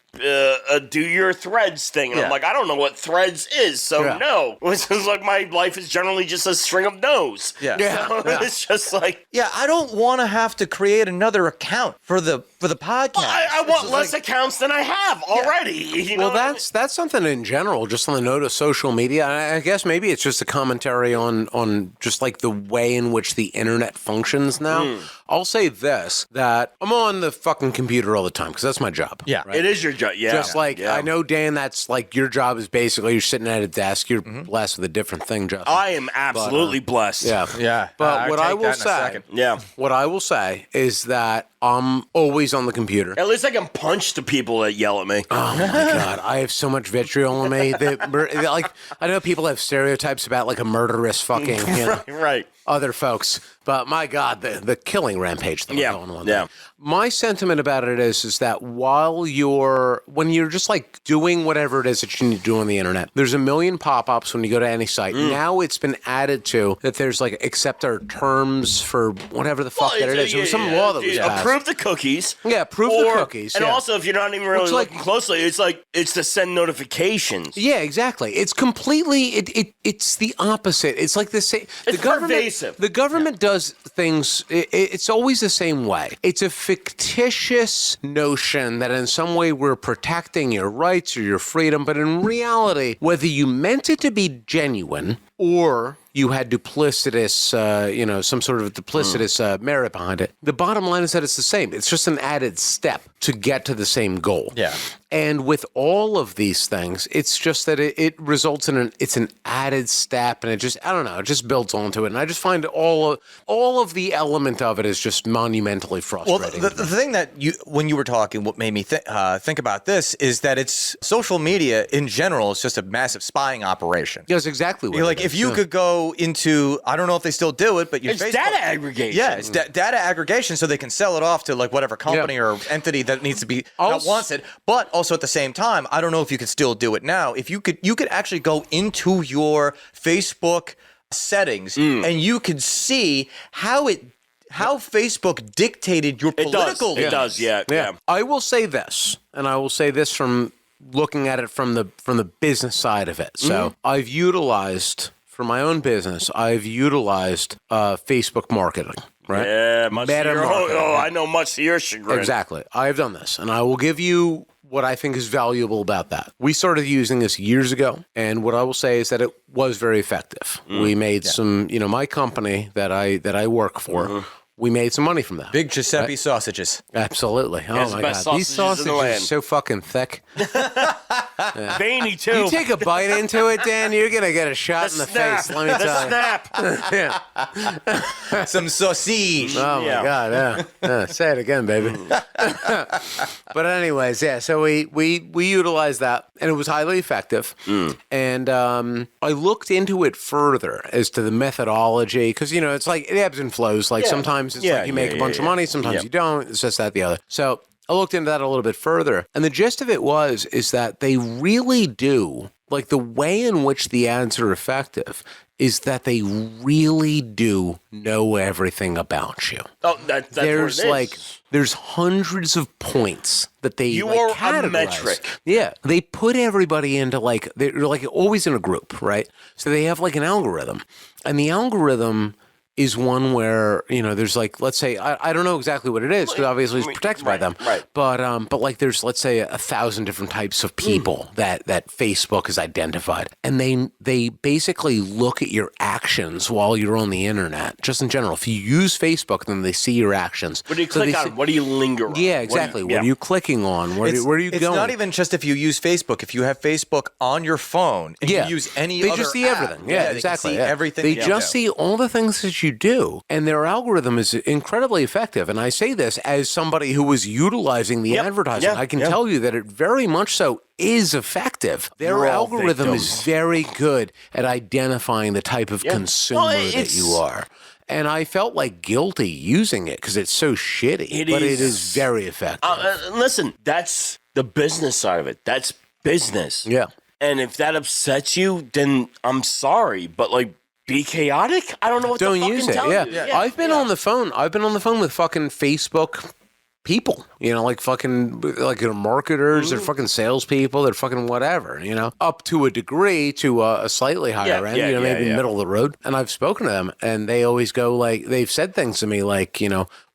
do your Threads thing. And I'm I don't know what Threads is, so no. It's just my life is generally just a string of no's. Yeah. So it's just I don't want to have to create another account for the podcast. Well, I want less accounts than I have already. Well, that's something in general, just on the note of social media. I guess maybe it's just a commentary on just the way in which the internet functions now. I'll say this, that I'm on the fucking computer all the time because that's my job. Yeah. Right? It is your job. Yeah. Just I know, Dan, that's your job is basically you're sitting at a desk. You're blessed with a different thing, Justin. I am absolutely blessed. Yeah. Yeah. But what I will say, what I will say is that I'm always on the computer. At least I can punch the people that yell at me. Oh my God, I have so much vitriol in me. I know people have stereotypes about a murderous fucking right. other folks, but my God, the killing rampage that I'm going on. Yeah. My sentiment about it is that when you're just doing whatever it is that you need to do on the internet, there's a million pop-ups when you go to any site. Now it's been added to that there's accept our terms for whatever the fuck that it is. There was some law that was passed. Approve the cookies. Yeah, approve the cookies. And also, if you're not even really looking closely, it's to send notifications. Yeah, exactly. It's completely, it's the opposite. It's the same. It's pervasive. The government does things, it's always the same way. It's a fictitious notion that in some way we're protecting your rights or your freedom, but in reality, whether you meant it to be genuine or you had duplicitous, some sort of duplicitous merit behind it. The bottom line is that it's the same. It's just an added step to get to the same goal. Yeah. And with all of these things, it's just that it results in an added step, and it just, I don't know, it just builds onto it. And I just find all of the element of it is just monumentally frustrating. Well, the thing that when you were talking, what made me think about this is that it's social media in general is just a massive spying operation. Yes, exactly. What Like if you could go into, I don't know if they still do it, but your It's Facebook, data aggregation. Yeah, it's data aggregation, so they can sell it off to like whatever company or entity that needs to be that wants it. But also at the same time, I don't know if you could still do it now. If you could actually go into your Facebook settings and you could see how Facebook dictated your political. It does. Yeah. I will say this, and I will say this from looking at it from the business side of it. So I've utilized, for my own business, Facebook marketing. Right? Yeah, much to your I know much to your chagrin. Exactly. I've done this, and I will give you what I think is valuable about that. We started using this years ago, and what I will say is that it was very effective. We made some, my company that I work for, we made some money from that. Big Giuseppe sausages. Absolutely. Oh my God. These sausages are so fucking thick. Veiny too. You take a bite into it, Dan, you're going to get a shot in the face. Let me tell you. Snap. Some sausage. Oh my God, yeah. Say it again, baby. But anyways, yeah. So we utilized that, and it was highly effective. And I looked into it further as to the methodology, because it's like it ebbs and flows. Like sometimes it's like you make a bunch of money, sometimes you don't. It's just that, the other. So I looked into that a little bit further, and the gist of it is that they really do, like, the way in which the ads are effective is that they really do know everything about you. Oh, that's there's what it is. There's hundreds of points that they are categorize. a metric. Yeah, they put everybody into they're like always in a group, right? So they have like an algorithm, and the algorithm is one where, there's like, let's say, I don't know exactly what it is, because obviously it's protected by them. Right. But like there's, let's say, 1,000 different types of people that Facebook has identified. And they basically look at your actions while you're on the internet, just in general. If you use Facebook, then they see your actions. What do you click on? What do you linger on? Yeah, exactly. What are you clicking on? Where are you going? It's not even just if you use Facebook. If you have Facebook on your phone, and you use any other they just see app, everything. Yeah, exactly. They can see everything. They just see all the things that you do, and their algorithm is incredibly effective. And I say this as somebody who was utilizing the advertising. I can tell you that it very much so is effective. Their algorithm is very good at identifying the type of consumer that you are. And I felt like guilty using it because it's so shitty. It is very effective. Listen, that's the business side of it. That's business. Yeah. And if that upsets you, then I'm sorry, but like, be chaotic? I don't know what Don't to use fucking it. tell you. I've been on the phone. I've been on the phone with fucking Facebook people, like fucking like marketers, they're fucking salespeople, they're fucking whatever, up to a degree, to a slightly higher end, maybe middle of the road. And I've spoken to them, and they always go like, they've said things to me like,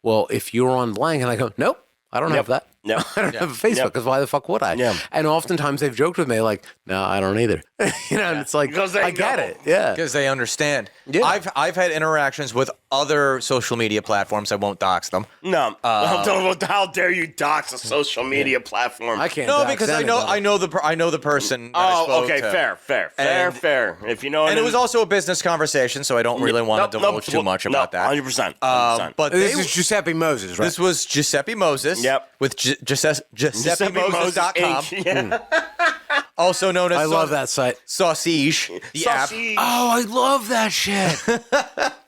well, if you're on blank, and I go, nope, I don't have that. No, I don't have a Facebook, because why the fuck would I? Yeah. And oftentimes they've joked with me like, no, I don't either. And it's like, I get it. Yeah. Because they understand. Yeah. I've had interactions with other social media platforms. I won't dox them. No. How dare you dox a social media platform? I can't. No, because I know the person. That I spoke okay, to. fair. If you know, and it was also a business conversation, so I don't really want to divulge too much about that. 100%. But this is Giuseppe Moses, right? This was Giuseppe Moses. Yep. With GiuseppeMoses.com. Yeah. Also known as I love that site. Sausage. The app. Sausage. Oh, I love that shit.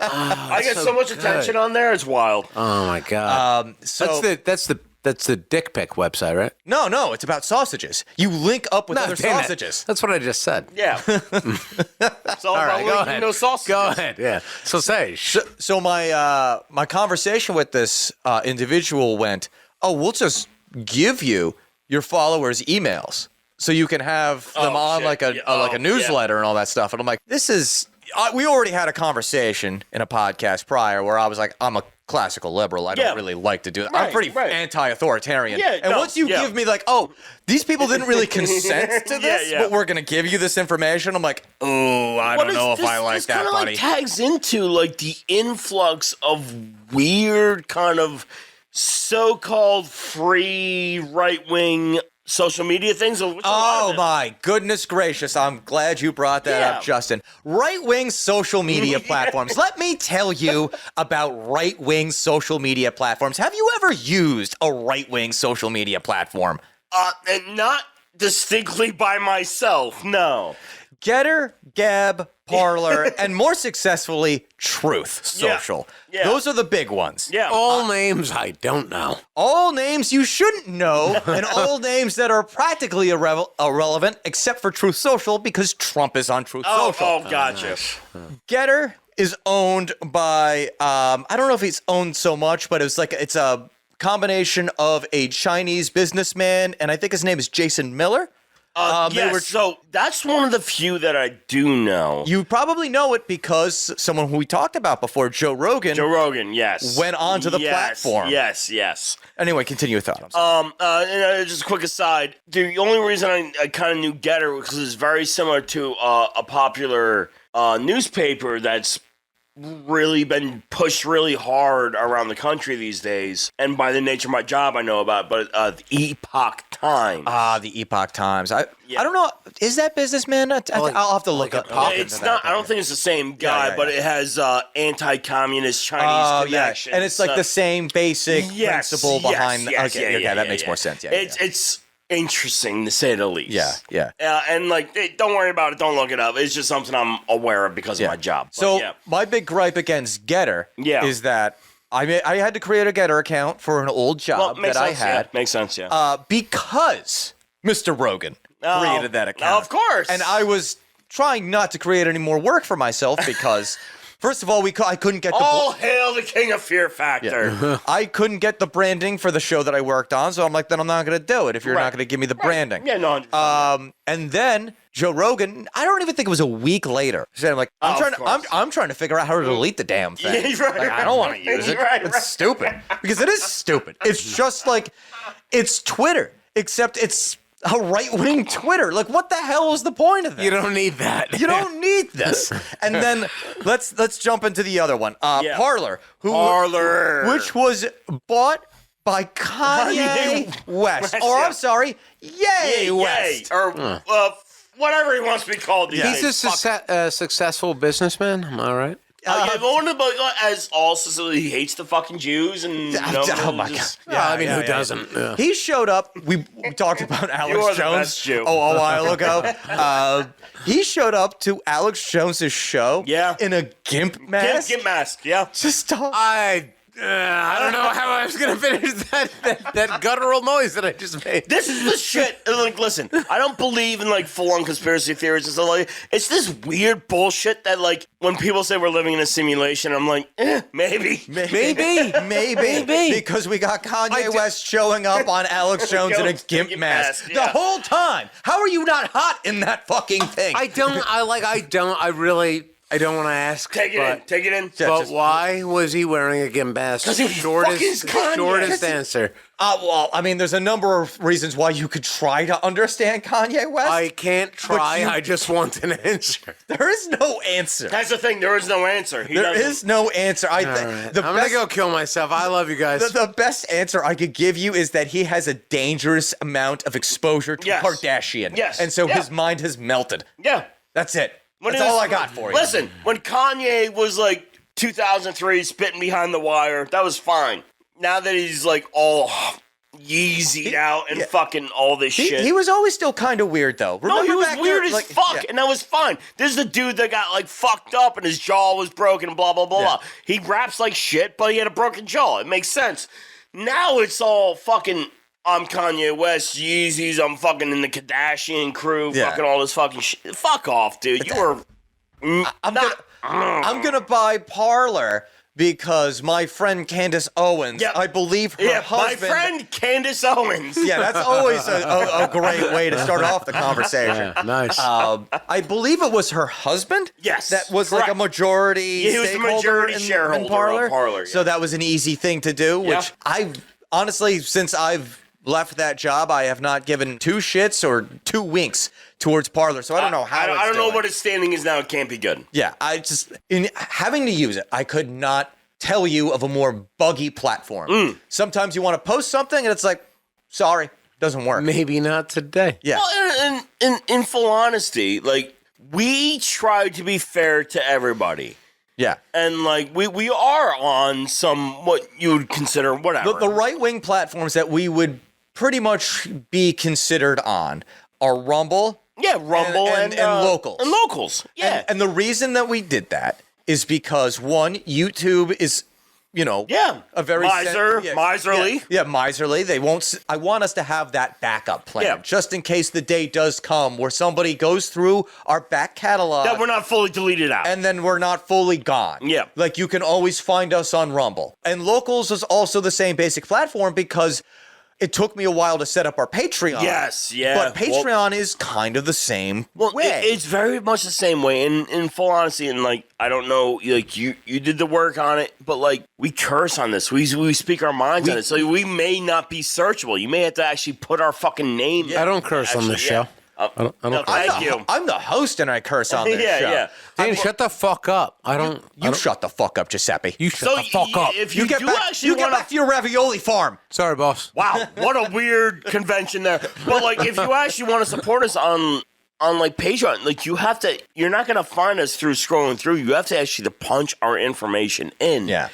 I get so much attention on there. It's wild. Oh my god. So that's the dick pic website, right? No, it's about sausages. You link up with other damn it. sausages. That's what I just said. Yeah. It's all right, about go ahead. no sausages. Go ahead. Yeah. Sausage. So my conversation with this individual went, we'll just give you your followers' emails so you can have them on like a newsletter and all that stuff. And I'm like, this is. We already had a conversation in a podcast prior where I was like, I'm a classical liberal. I don't really like to do that. Right, I'm pretty anti-authoritarian. Yeah, and once you give me like, these people didn't really consent to this, but we're going to give you this information. I'm like, I don't know if I like that, buddy. This tags into like the influx of weird kind of so-called free right-wing social media things. Oh my goodness gracious. I'm glad you brought that up, Justin. Right-wing social media platforms. Let me tell you about right-wing social media platforms. Have you ever used a right-wing social media platform? And not distinctly by myself, no. Getter, Gab, Parler, and more successfully, Truth Social. Yeah. Those are the big ones. Yeah. All names I don't know. All names you shouldn't know, and all names that are practically irrelevant, except for Truth Social, because Trump is on Truth Social. Oh, gotcha. Getter is owned by, I don't know if he's owned so much, but it's a combination of a Chinese businessman, and I think his name is Jason Miller. So that's one of the few that I do know. You probably know it because someone who we talked about before, Joe Rogan, Yes. went onto the platform. Yes. Anyway, continue with that. I'm sorry. Just a quick aside. The only reason I kind of knew Getter was because it's very similar to a popular newspaper that's really been pushed really hard around the country these days, and by the nature of my job I know about, but the Epoch Times. The Epoch Times. I don't know. Is that businessman? I'll have to look up. It's not. I don't think it's the same guy, but it has anti-communist Chinese connections. And it's like the same basic principle behind. That makes more sense. It's interesting to say the least. Yeah. And don't worry about it. Don't look it up. It's just something I'm aware of because of my job. My big gripe against Getter is that I had to create a Getter account for an old job that I had. Makes sense, yeah. Because Mr. Rogan created that account. Of course. And I was trying not to create any more work for myself because... First of all, I couldn't get the... All hail the king of Fear Factor. Yeah. I couldn't get the branding for the show that I worked on, so I'm like, then I'm not going to do it if you're not going to give me the branding. Yeah, no. And then Joe Rogan, I don't even think it was a week later. So I'm like, I'm trying to figure out how to delete the damn thing. I don't want to use it. It's stupid. Because it is stupid. It's just like, it's Twitter, except it's a right-wing Twitter. Like, what the hell is the point of that? You don't need that. You don't need this. And then let's jump into the other one. Parler, which was bought by Kanye West. I'm sorry, Ye West. Or whatever he wants to be called these days. He's a successful businessman. Am I right? As all Sicily, he hates the fucking Jews and oh my god! Who doesn't? Yeah. He showed up. We talked about Alex Jones a while ago. He showed up to Alex Jones's show. In a gimp mask. Gimp mask. Yeah. Just talk. I don't know how I was going to finish that guttural noise that I just made. This is the shit. Listen, I don't believe in full-on conspiracy theories and stuff like that. It's this weird bullshit that when people say we're living in a simulation, I'm like, maybe. Because we got Kanye West showing up on Alex Jones in a gimp mask the whole time. How are you not hot in that fucking thing? I don't want to ask. Take it in. But why was he wearing a gimp mask? Because he shortest answer. There's a number of reasons why you could try to understand Kanye West. I can't try. I just want an answer. There is no answer. That's the thing. There is no answer. There is no answer. I'm going to go kill myself. I love you guys. The best answer I could give you is that he has a dangerous amount of exposure to Kardashian. Yes. And so his mind has melted. Yeah. That's it. That's all I got for you. Listen, when Kanye was 2003 spitting behind the wire, that was fine. Now that he's all Yeezy'd out and fucking all this shit. He was always still kind of weird though. Remember he was weird as fuck, and that was fine. There's the dude that got fucked up and his jaw was broken and blah blah blah blah. He raps like shit, but he had a broken jaw. It makes sense. Now it's all fucking. I'm Kanye West, Yeezys, I'm fucking in the Kardashian crew, fucking all this fucking shit. Fuck off, dude. You were... I'm gonna buy Parler because my friend Candace Owens, I believe her husband... my friend Candace Owens. Yeah, that's always a great way to start off the conversation. Yeah, nice. I believe it was her husband? Yes, that was correct. a majority he was the majority shareholder in Parler. Of Parler. So that was an easy thing to do, which I've... Honestly, since I've left that job, I have not given 2 shits or 2 winks towards Parler, so I don't know how I don't know what its standing is now. It can't be good. Yeah, in having to use it, I could not tell you of a more buggy platform. Sometimes you want to post something, and it's like, sorry, Doesn't work. Maybe not today. Yeah. Well, in full honesty, like, we try to be fair to everybody. Yeah. And, like, we are on some, what you would consider, whatever. The right-wing platforms that we would pretty much be considered on are Rumble. Yeah, Rumble and Locals. And Locals, yeah. And the reason that we did that is because, one, YouTube is, a very miserly. Yeah, miserly. They won't. I want us to have that backup plan, just in case the day does come where somebody goes through our back catalog that we're not fully deleted out, and then we're not fully gone. Yeah, like you can always find us on Rumble, and Locals is also the same basic platform because it took me a while to set up our Patreon. Yes, yeah. But Patreon is kind of the same way. It's very much the same way. In full honesty, and like, I don't know, like you did the work on it, but like, we curse on this. We speak our minds on it. So we may not be searchable. You may have to actually put our fucking name. I don't curse on this show. I don't thank you. I'm the host and I curse on this show. Yeah. Dan, shut the fuck up. You shut the fuck up, Giuseppe. You shut the fuck up. If You get back to your ravioli farm. Sorry, boss. Wow, what a weird convention there. But like, if you actually want to support us on like Patreon, like you're not gonna find us through scrolling through. You have to actually punch our information in. Yeah.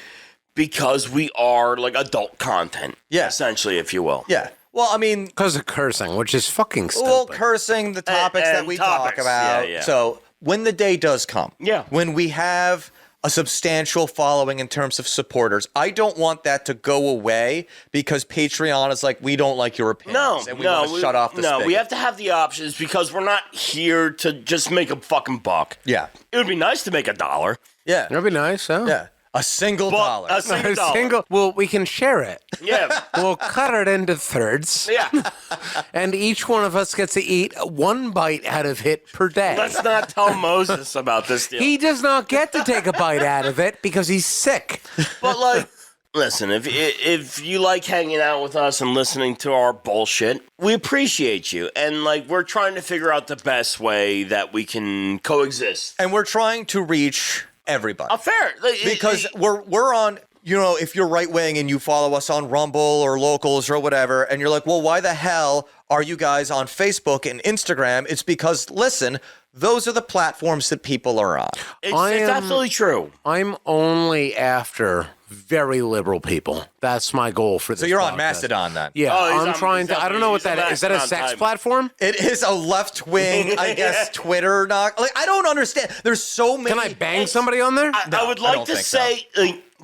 Because we are like adult content. Yeah. Essentially, if you will. Yeah. Well, I mean, because of cursing, which is fucking stupid. Well, cursing, the topics that we talk about. Yeah. So when the day does come, Yeah. when we have a substantial following in terms of supporters, I don't want that to go away because Patreon is like, we don't like your opinions. And we want to shut off the spigot. We have to have the options because we're not here to just make a fucking buck. Yeah. It would be nice to make $1. Yeah. That'd be nice, huh? Yeah. A single dollar. A single dollar. Well, we can share it. Yeah. We'll cut it into thirds. Yeah. And each one of us gets to eat one bite out of it per day. Let's not tell Moses about this deal. He does not get to take a bite out of it because he's sick. But like, listen, if you like hanging out with us and listening to our bullshit, we appreciate you. And like, we're trying to figure out the best way that we can coexist. And we're trying to reach everybody. Fair. Because we're on, if you're right wing and you follow us on Rumble or Locals or whatever, and you're like, well, why the hell are you guys on Facebook and Instagram? It's because, listen, those are the platforms that people are on. It's absolutely true. I'm only after very liberal people. That's my goal for this. So you're podcast. on Mastodon then? Yeah, I'm trying to. I don't know what he's that is. Is that a sex type. platform? It is a left wing, I guess, Twitter knock. Like, I don't understand. There's so many. Can I bang somebody on there? I would like to say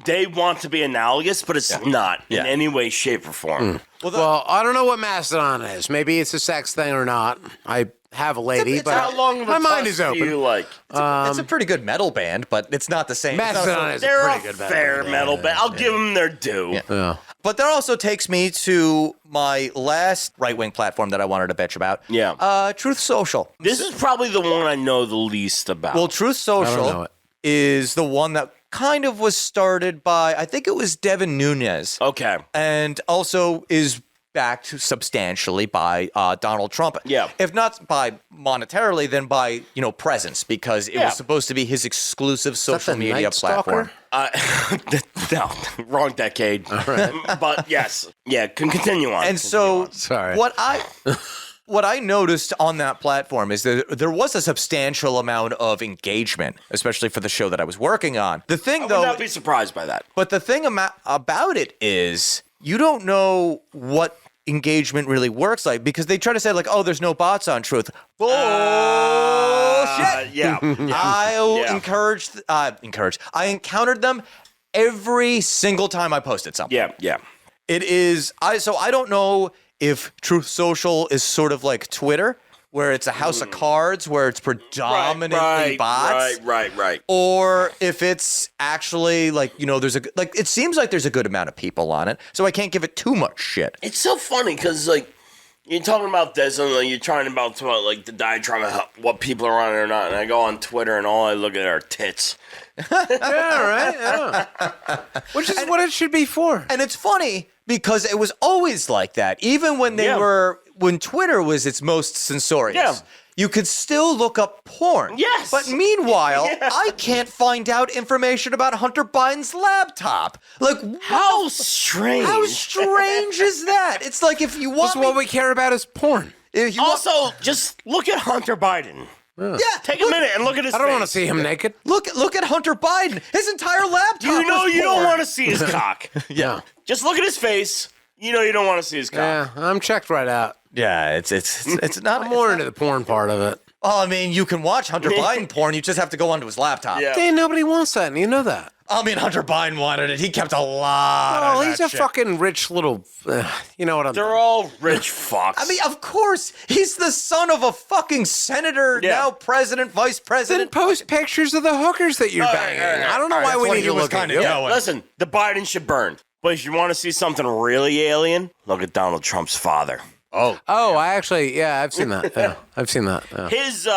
they want to be analogous, but it's not in any way, shape, or form. Well, I don't know what Mastodon is. Maybe it's a sex thing or not. I have a lady, but how long of a my mind tusk is open. do you like? It's a pretty good metal band, but it's not the same. Mastodon is They're a a pretty good band. fair metal band. I'll give them their due. Yeah. But that also takes me to my last right-wing platform that I wanted to bitch about. Yeah. Truth Social. This is probably the one I know the least about. Well, Truth I don't know Social it. is the one that kind of was started by, I think it was Devin Nunes. Okay. And also is backed substantially by Donald Trump. Yeah. If not by monetarily, then by, presence, because it was supposed to be his exclusive social the media Night Stalker? platform. No, wrong decade. All right. But yes. Yeah, continue on. And so Sorry. what I noticed on that platform is that there was a substantial amount of engagement, especially for the show that I was working on. The thing, I would though, not be surprised by that. but the thing about it is you don't know what engagement really works like because they try to say like, oh, there's no bots on Truth. Bullshit. Yeah. I encountered them every single time I posted something. Yeah. It is I don't know if Truth Social is sort of like Twitter, where it's a house of cards, where it's predominantly bots. Right. Or if it's actually like, it seems like there's a good amount of people on it, so I can't give it too much shit. It's so funny because, like, you're talking about this and like, you're trying about like the diatribe of what people are on it or not, and I go on Twitter and all I look at are tits. Yeah, right. Yeah. Which is what it should be for. And it's funny because it was always like that, even when when Twitter was its most censorious. Yeah. you could still look up porn. Yes. But meanwhile, Yeah. I can't find out information about Hunter Biden's laptop. Like, How strange. how strange is that? It's like if you want That's what we care about is porn. if you want- Also, just look at Hunter Biden. yeah, Take a minute and look at his I don't face. want to see him naked. Look at Hunter Biden. His entire laptop. You know is you don't porn. want to see his cock. Yeah. Just look at his face. You know you don't want to see his cock. Yeah, I'm checked right out. Yeah, it's not I'm more into the porn part of it. Oh, I mean, you can watch Hunter Biden porn. You just have to go onto his laptop. Yeah. Hey, nobody wants that, and you know that. I mean, Hunter Biden wanted it. He kept a lot. Oh, of he's that a shit. fucking rich little. You know what I'm. They're all rich fucks. I mean, of course, he's the son of a fucking senator, Yeah. now president, vice Then president. post pictures of the hookers that you're All right, banging. all right, I don't know all right, why we what need he to was look at kinda you. doing. listen, the Biden should burn. But if you want to see something really alien, look at Donald Trump's father. Oh, I actually, I've seen that. Yeah, I've seen that. Yeah. His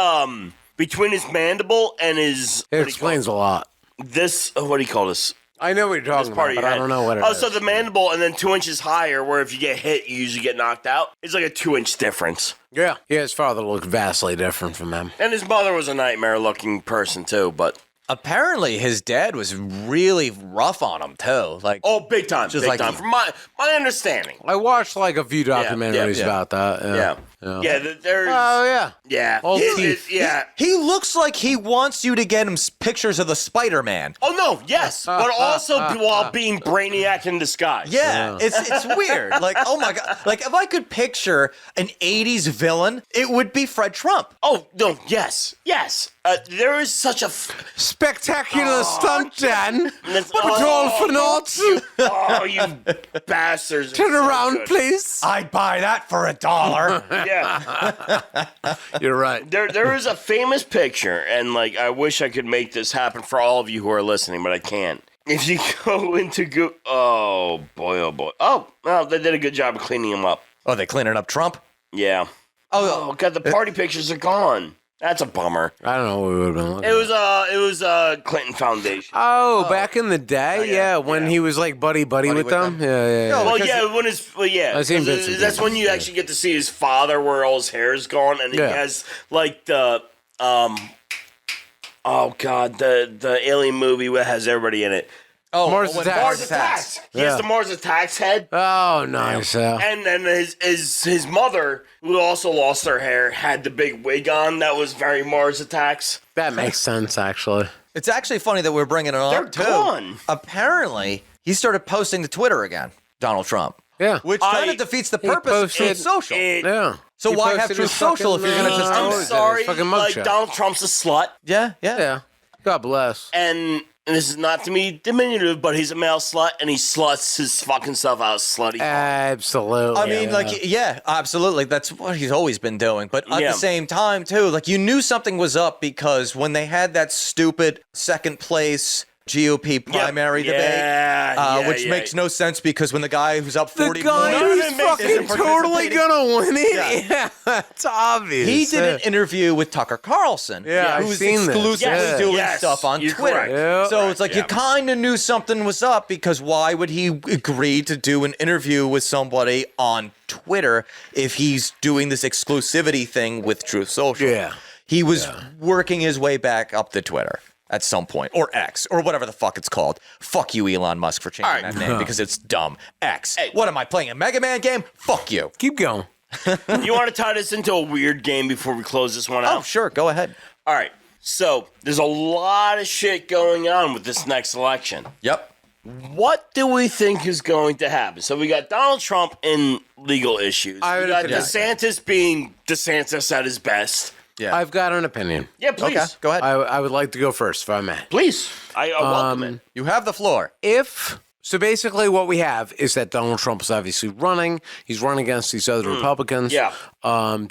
between his mandible and his It explains a lot. this what do you call this? I know what you're talking Part about, of but your I don't know what it Oh, is. so the mandible and then 2 inches higher, where if you get hit, you usually get knocked out. It's like a 2-inch difference. Yeah, his father looked vastly different from him. And his mother was a nightmare-looking person too. But apparently his dad was really rough on him too. Like, oh, big time, Just big like- time. From my understanding. I watched like a few documentaries yeah. about that. Yeah, there's Oh yeah. yeah, Old It- teeth. yeah. he looks like he wants you to get him pictures of the Spider-Man. Oh no, yes, but also while being Brainiac in disguise. Yeah, it's weird. Like, oh my god. Like, if I could picture an 80s villain, it would be Fred Trump. Oh no, yes. There is such a. Spectacular stunt, Dan. That's But all for naught. You bastards! Turn It's so around, good. please. I'd buy that for $1. Yeah, You're right. there is a famous picture, and like I wish I could make this happen for all of you who are listening, but I can't. If you go into oh boy, oh well, they did a good job of cleaning him up. Oh, they cleaning up Trump? Yeah. Oh god, the party pictures are gone. That's a bummer. I don't know what we would have been looking It at. was Clinton Foundation. Oh, back in the day, yeah, when yeah. he was like buddy with with them. them. Yeah. No, Well, because yeah, when his I've seen 'cause bits and that's pieces, when you yeah. actually get to see his father, where all his hair is gone, and he Yeah. has like the oh god, the alien movie that has everybody in it. Oh, Mars when Attacks. Mars Attacks. He has Yeah. the Mars Attacks head, Oh, nice. Yeah. and then his mother, who also lost her hair, had the big wig on that was very Mars Attacks. That makes sense, actually. It's actually funny that we're bringing it up, They're too. gone. Apparently, he started posting to Twitter again, Donald Trump, Yeah. which kind of defeats the purpose of posted- social. Yeah. So He why have posted Truth his Social if fucking, you're going to just what do I'm is it? it, sorry, his fucking like mugshot. Donald Trump's a slut, Yeah. Yeah. God bless. and this is not to be diminutive, but he's a male slut, and he sluts his fucking self out slutty. Absolutely. I mean, yeah, absolutely. That's what he's always been doing. But at Yeah. the same time, too, like you knew something was up because when they had that stupid second place GOP primary debate, which makes no sense because when the guy who's up the 40 guy million who's None of it makes fucking isn't totally participating. gonna win it. Yeah. Yeah, it's obvious. He did an interview with Tucker Carlson, Yeah, I've who's seen this. exclusively Yes, doing yes, stuff on you're Twitter. correct. Yeah. So it's like you Yeah. kind of knew something was up because why would he agree to do an interview with somebody on Twitter if he's doing this exclusivity thing with Truth Social? Yeah. He was working his way back up to Twitter at some point, or X, or whatever the fuck it's called. Fuck you, Elon Musk, for changing All right. that name because it's dumb. X. Hey. What am I playing, a Mega Man game? Fuck you. Keep going. You want to tie this into a weird game before we close this one out? Oh, sure, go ahead. All right. So there's a lot of shit going on with this next election. Yep. What do we think is going to happen? So we got Donald Trump in legal issues. I We would got agree. DeSantis being DeSantis at his best. Yeah. I've got an opinion. Yeah, please. Okay, go ahead. I would like to go first, if I may. Please. I welcome it. You have the floor. So basically what we have is that Donald Trump is obviously running. He's running against these other Republicans. Yeah.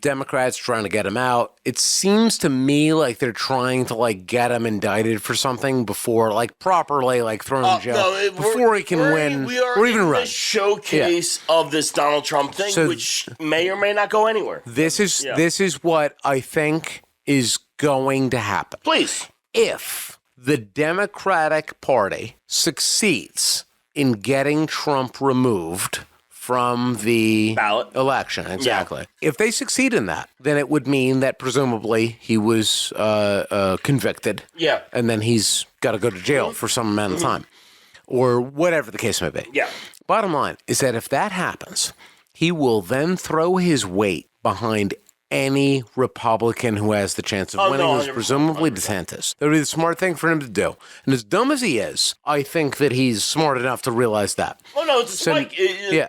Democrats trying to get him out. It seems to me like they're trying to like get him indicted for something before, like properly, like thrown in jail before he can win We are or even in run. the showcase of this Donald Trump thing, So- which may or may not go anywhere. This is what I think is going to happen. Please. If the Democratic Party succeeds in getting Trump removed from the Ballot. election. Exactly. If they succeed in that, then it would mean that presumably he was convicted. Yeah. And then he's got to go to jail for some amount of time, or whatever the case may be. Yeah. Bottom line is that if that happens, he will then throw his weight behind any Republican who has the chance of winning, who's presumably DeSantis. That would be the smart thing for him to do. And as dumb as he is, I think that he's smart enough to realize that. Oh, no, it's a spike.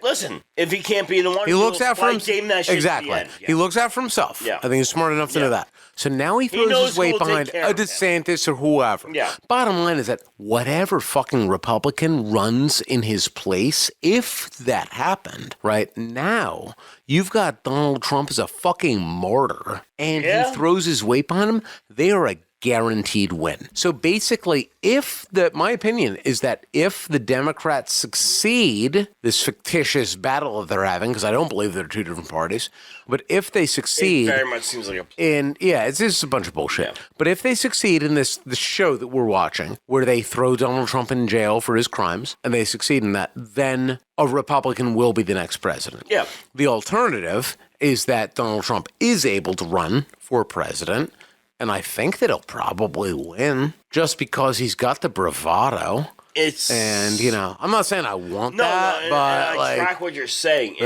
Listen, if he can't be the one he looks out for himself. Exactly. Yeah. He looks out for himself. Yeah. I think he's smart enough to know that. So now he throws his weight behind a DeSantis or whoever. Yeah. Bottom line is that whatever fucking Republican runs in his place, if that happened, right now, you've got Donald Trump as a fucking martyr, and he throws his weight behind him, they are a guaranteed win. So basically, my opinion is that if the Democrats succeed, this fictitious battle that they're having, because I don't believe they're two different parties, but if they succeed, it very much seems like it's just a bunch of bullshit. Yeah. But if they succeed in this show that we're watching, where they throw Donald Trump in jail for his crimes, and they succeed in that, then a Republican will be the next president. Yeah. The alternative is that Donald Trump is able to run for president, and I think that he'll probably win just because he's got the bravado. I'm not saying I want that, but I track what you're saying.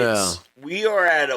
We are at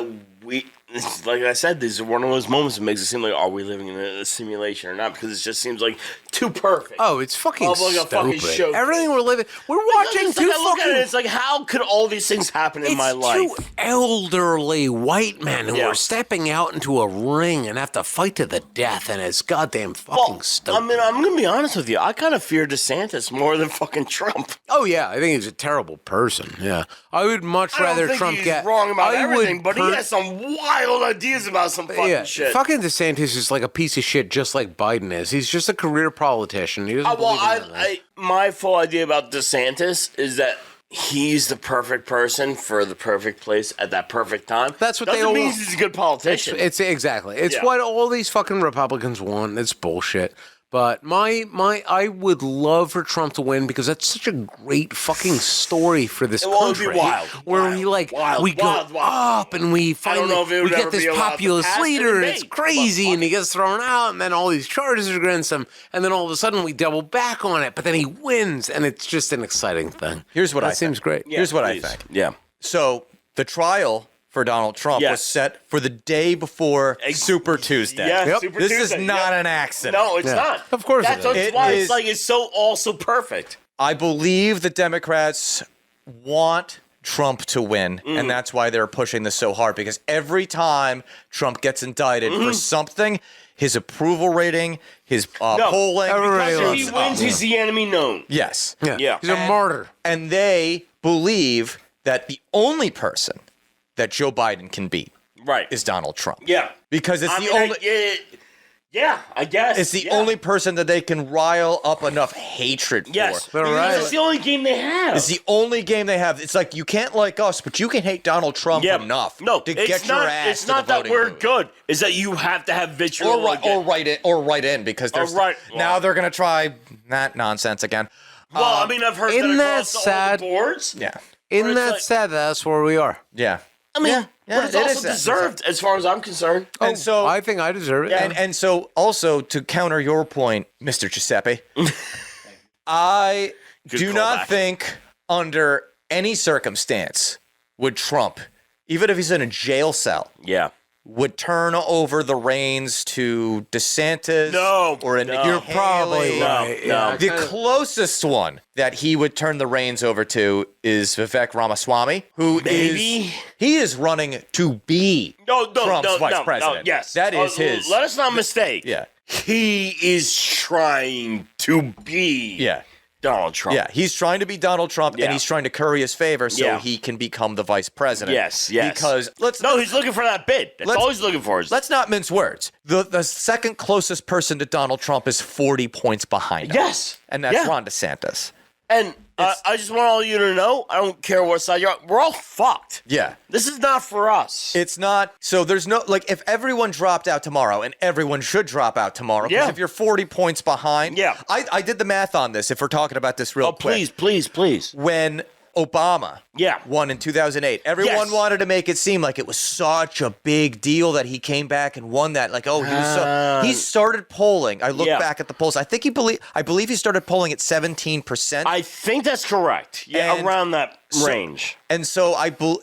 like I said, this is one of those moments that makes it seem like, are we living in a simulation or not? Because it just seems like too perfect. Oh, it's fucking stupid. Fucking show. Everything we're watching too fucking... It's like, how could all these things happen in my life? It's two elderly white men who are stepping out into a ring and have to fight to the death, and it's goddamn fucking stupid. I mean, I'm going to be honest with you. I kind of fear DeSantis more than fucking Trump. Oh, yeah. I think he's a terrible person. Yeah. I would much rather Trump get... wrong about everything, but he has some wild ideas about some fucking shit. Fucking DeSantis is like a piece of shit, just like Biden is. He's just a career politician. He doesn't believe in my full idea about DeSantis is that he's the perfect person for the perfect place at that perfect time. That's what Doesn't mean he's a good politician. It's exactly. It's what all these fucking Republicans want. It's bullshit. But I would love for Trump to win because that's such a great fucking story for this country. It would be wild. We go up and we finally we get this populist leader and it's crazy and he gets thrown out and then all these charges are against him and then all of a sudden we double back on it, but then he wins and it's just an exciting thing. Here's what I think. Seems great. Here's what I think. Yeah. So the trial for Donald Trump was set for the day before Super Tuesday. Yeah, this is not an accident. No, it's not. Of course That's why it's so also perfect. I believe the Democrats want Trump to win, and that's why they're pushing this so hard, because every time Trump gets indicted for something, his approval rating, his polling... Because if he wins, he's the enemy known. Yes. Yeah. He's a martyr. And they believe that the only person that Joe Biden can beat is Donald Trump. Yeah. Because it's only... Yeah, I guess. It's the only person that they can rile up enough hatred for. Yes, it's the only game they have. It's the only game they have. It's like, you can't like us, but you can hate Donald Trump enough to get your ass It's to not the that voting we're booth. good. It's that you have to have vitriol. Or write in, because there's now they're going to try that nonsense again. Well, I mean, I've heard that across all the boards. Yeah. Isn't that sad? That's where we are. Yeah. I mean, but it's also deserved as far as I'm concerned. And so I think I deserve it. And so also to counter your point, Mr. Giuseppe, I do not think under any circumstance would Trump, even if he's in a jail cell, would turn over the reins to DeSantis. You're probably right. No. The closest one that he would turn the reins over to is Vivek Ramaswamy, who is running to be Trump's vice president. Yes. That is his. Let us not mistake. Yeah. He is trying to be Donald Trump. Yeah, he's trying to be Donald Trump, and he's trying to curry his favor so he can become the vice president. Yes. Because he's looking for that bid. That's all he's looking for. Let's not mince words. The second closest person to Donald Trump is 40 points behind him. Yes. And that's Ron DeSantis. And I just want all you to know, I don't care what side you're on, we're all fucked. Yeah. This is not for us. It's not. So there's no, like, if everyone dropped out tomorrow, and everyone should drop out tomorrow, because if you're 40 points behind, I did the math on this, if we're talking about this real quick. Please. When Obama won in 2008. Everyone wanted to make it seem like it was such a big deal that he came back and won that. Like, oh, he started polling. I look back at the polls. I believe he started polling at 17%. I think that's correct. Yeah, around that range. And so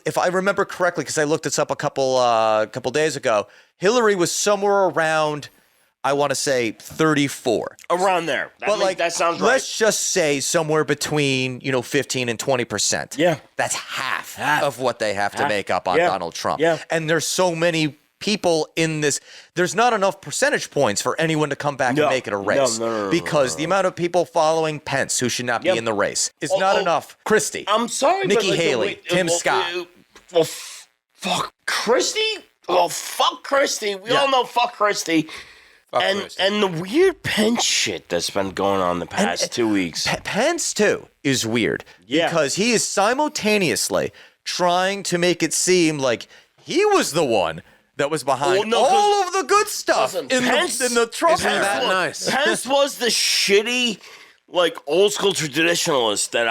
if I remember correctly, because I looked this up a couple days ago, Hillary was somewhere around, I want to say 34. Around there. That sounds right. Let's just say somewhere between, 15 and 20%. Yeah. That's half of what they have to make up on Donald Trump. Yeah. And there's so many people in this. There's not enough percentage points for anyone to come back and make it a race. No, because the amount of people following Pence who should not be in the race is not enough. Christie. I'm sorry, Nikki but Haley. Tim Scott. Fuck Christie? Well, fuck Christie. We all know fuck Christie. And the weird Pence shit that's been going on the past 2 weeks. Pence, too, is weird. Yeah. Because he is simultaneously trying to make it seem like he was the one that was behind all of the good stuff in the Trump Isn't that nice? Pence was the shitty, old school traditionalist that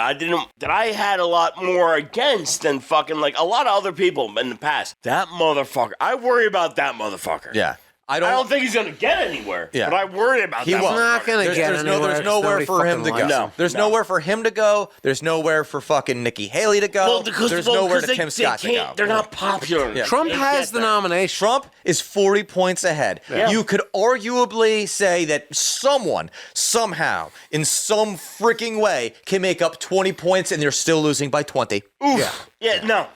I had a lot more against than fucking a lot of other people in the past. That motherfucker. I worry about that motherfucker. Yeah. I don't think he's going to get anywhere, but I worry about that. He's not going to get anywhere. There's nowhere for him to go. No, there's nowhere for him to go. There's nowhere for fucking Nikki Haley to go. There's nowhere to Tim Scott to go. They're not popular. Yeah. Trump has the nomination. Trump is 40 points ahead. Yeah. You could arguably say that someone, somehow, in some freaking way, can make up 20 points and they're still losing by 20. Oof. Yeah, no.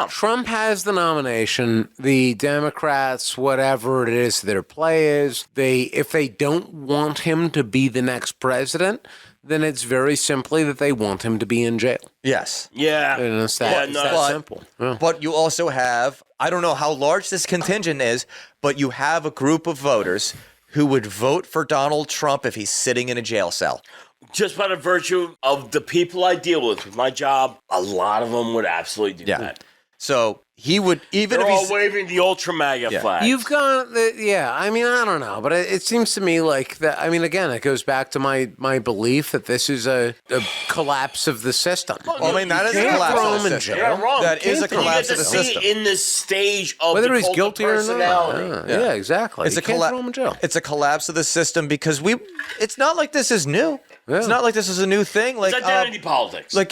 Trump has the nomination. The Democrats, whatever it is their play is, if they don't want him to be the next president, then it's very simply that they want him to be in jail. Yes. Yeah. And it's that simple. Yeah. But you also have, I don't know how large this contingent is, but you have a group of voters who would vote for Donald Trump if he's sitting in a jail cell. Just by the virtue of the people I deal with my job, a lot of them would absolutely do that. So he would, even They're if all he's waving the ultra MAGA flag. You've got I mean, I don't know, but it seems to me like that. I mean, again, it goes back to my belief that this is a collapse of the system. Well, I mean, that is a collapse of the system. You're not wrong. That is a collapse of the You get to system. see in this stage of Whether the he's cult guilty of or personality. not. Yeah, exactly. It's You a can't throw him in jail. It's a collapse of the system because it's not like this is new. Yeah. It's not like this is a new thing. It's identity politics. In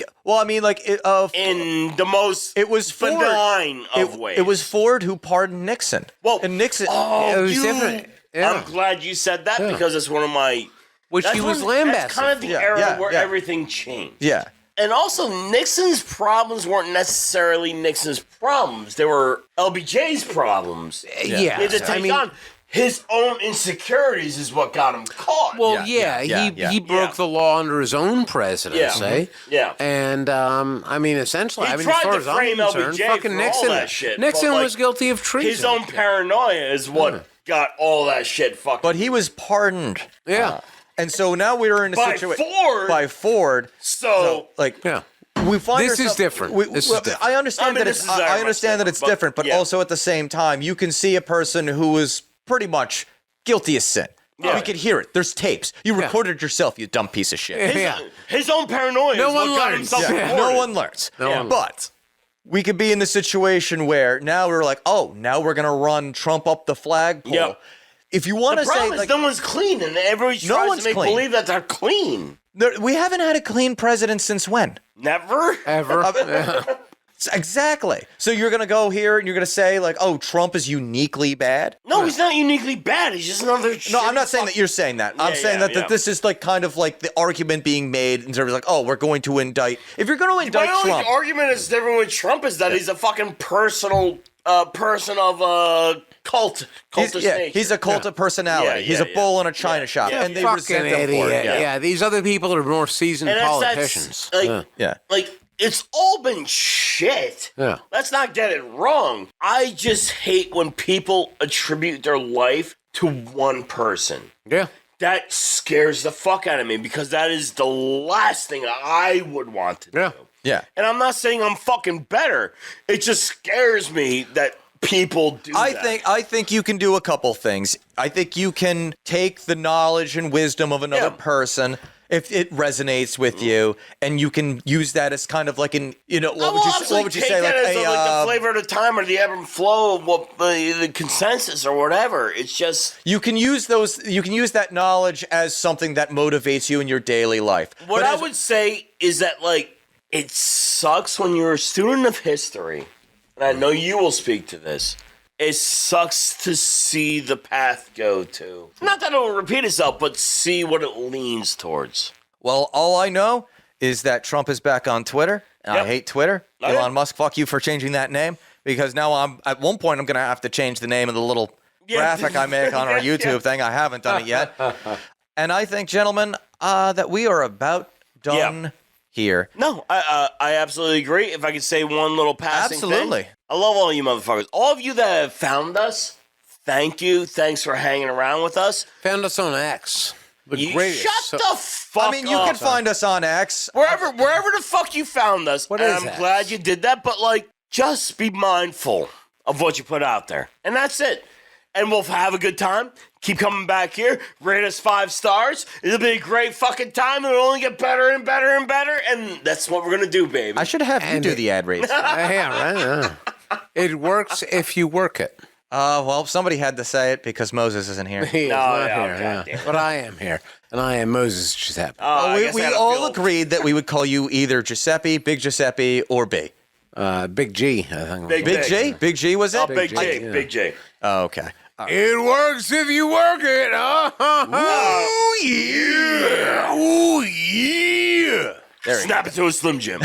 the most benign of ways. It was Ford who pardoned Nixon. Well, and Nixon. It was different. Yeah. I'm glad you said that because it's one of my. Which he was lambasted. That's kind of the era where everything changed. Yeah. And also, Nixon's problems weren't necessarily Nixon's problems. They were LBJ's problems. Yeah. He had to take on his own insecurities is what got him caught. Well, he broke the law under his own presidency. Yeah. And, I mean, essentially, He as tried far to as I'm frame concerned, LBJ fucking for Nixon, all that shit, Nixon but, was guilty of treason. His own paranoia is what got all that shit fucking. But he was pardoned. Yeah. And so now we're in a situation by Ford. So we find this is different. This is different. I understand that it's. I understand that it's different, but also at the same time, you can see a person who was pretty much guilty of sin. Yeah. We could hear it. There's tapes. You recorded it yourself, you dumb piece of shit. His own paranoia. No is one what got learns. himself reported. No one learns. But we could be in the situation where now we're like, now we're gonna run Trump up the flagpole. Yep. If you want to The say, problem is no one's clean, and everybody tries to make believe that they're clean. we haven't had a clean president since when? Never. Ever. Exactly. So you're going to go here and you're going to say Trump is uniquely bad? No, he's not uniquely bad. He's just another. No, I'm not saying that you're saying that. I'm saying that this is kind of like the argument being made in terms of we're going to indict. If you're going to indict My only Trump, argument is different with Trump is that he's a fucking person of a cult. he's a cult of personality. He's a bull in a china shop, and they fucking resent him idiot. for it. Yeah, these other people are more seasoned politicians. It's all been shit. Yeah. Let's not get it wrong. I just hate when people attribute their life to one person. Yeah. That scares the fuck out of me because that is the last thing I would want to do. Yeah. And I'm not saying I'm fucking better. It just scares me that people do that. I think you can do a couple things. I think you can take the knowledge and wisdom of another person if it resonates with you, and you can use that as kind of like an, what would you say, like like the flavor of the time or the ebb and flow of what the consensus or whatever. It's just you can use that knowledge as something that motivates you in your daily life. what I would say is that like it sucks when you're a student of history, and I know you will speak to this. It sucks to see the path go to. Not that it will repeat itself, but see what it leans towards. Well, all I know is that Trump is back on Twitter, and I hate Twitter. Elon Musk, fuck you for changing that name, because now at one point I'm going to have to change the name of the little graphic I make on our YouTube thing. I haven't done it yet. And I think, gentlemen, that we are about done here. No, I absolutely agree. If I could say one little passing Absolutely. thing. I love all you motherfuckers. All of you that have found us, thank you. Thanks for hanging around with us. Found us on X. The greatest. Shut the fuck up. I mean, you can find us on X. Wherever the fuck you found us. What and is I'm X? glad you did that, but like, just be mindful of what you put out there. And that's it. And we'll have a good time. Keep coming back here. Rate us 5 stars. It'll be a great fucking time. It'll only get better and better and better. And that's what we're going to do, baby. I should have you do the ad rates. Yeah, right. It works if you work it. Well, somebody had to say it because Moses isn't here. He is No, not no, here, God yeah. But I am here, and I am Moses Giuseppe. I guess I we had a all feel- agreed that we would call you either Giuseppe, Big Giuseppe, or B. Big G, I think. Big Big G? Big G was it? Oh, Big J. J, yeah. Big J. Oh, okay. It works if you work it. Oh, yeah. Ooh, yeah. There we Snap it to a Slim Jim.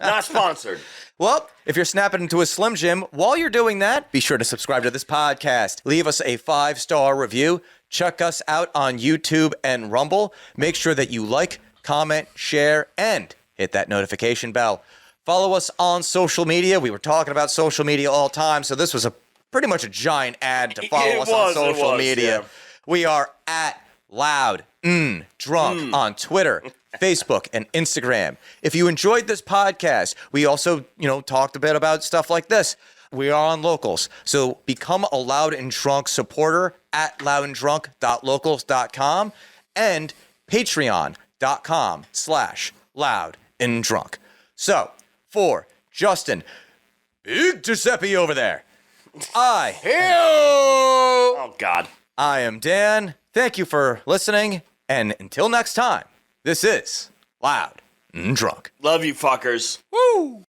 Not sponsored. Well, if you're snapping into a Slim Jim, while you're doing that, be sure to subscribe to this podcast. Leave us a 5-star review. Check us out on YouTube and Rumble. Make sure that you like, comment, share, and hit that notification bell. Follow us on social media. We were talking about social media all the time, so this was pretty much a giant ad to follow us on social media. yeah. We are at Loud Drunk on Twitter, Facebook, and Instagram. If you enjoyed this podcast, we also, talked a bit about stuff like this. We are on Locals. So become a Loud and Drunk supporter at loudanddrunk.locals.com and patreon.com/loudanddrunk. So for Justin, Big Giuseppe over there, Oh, God. I am Dan. Thank you for listening. And until next time, this is Loud and Drunk. Love you, fuckers. Woo!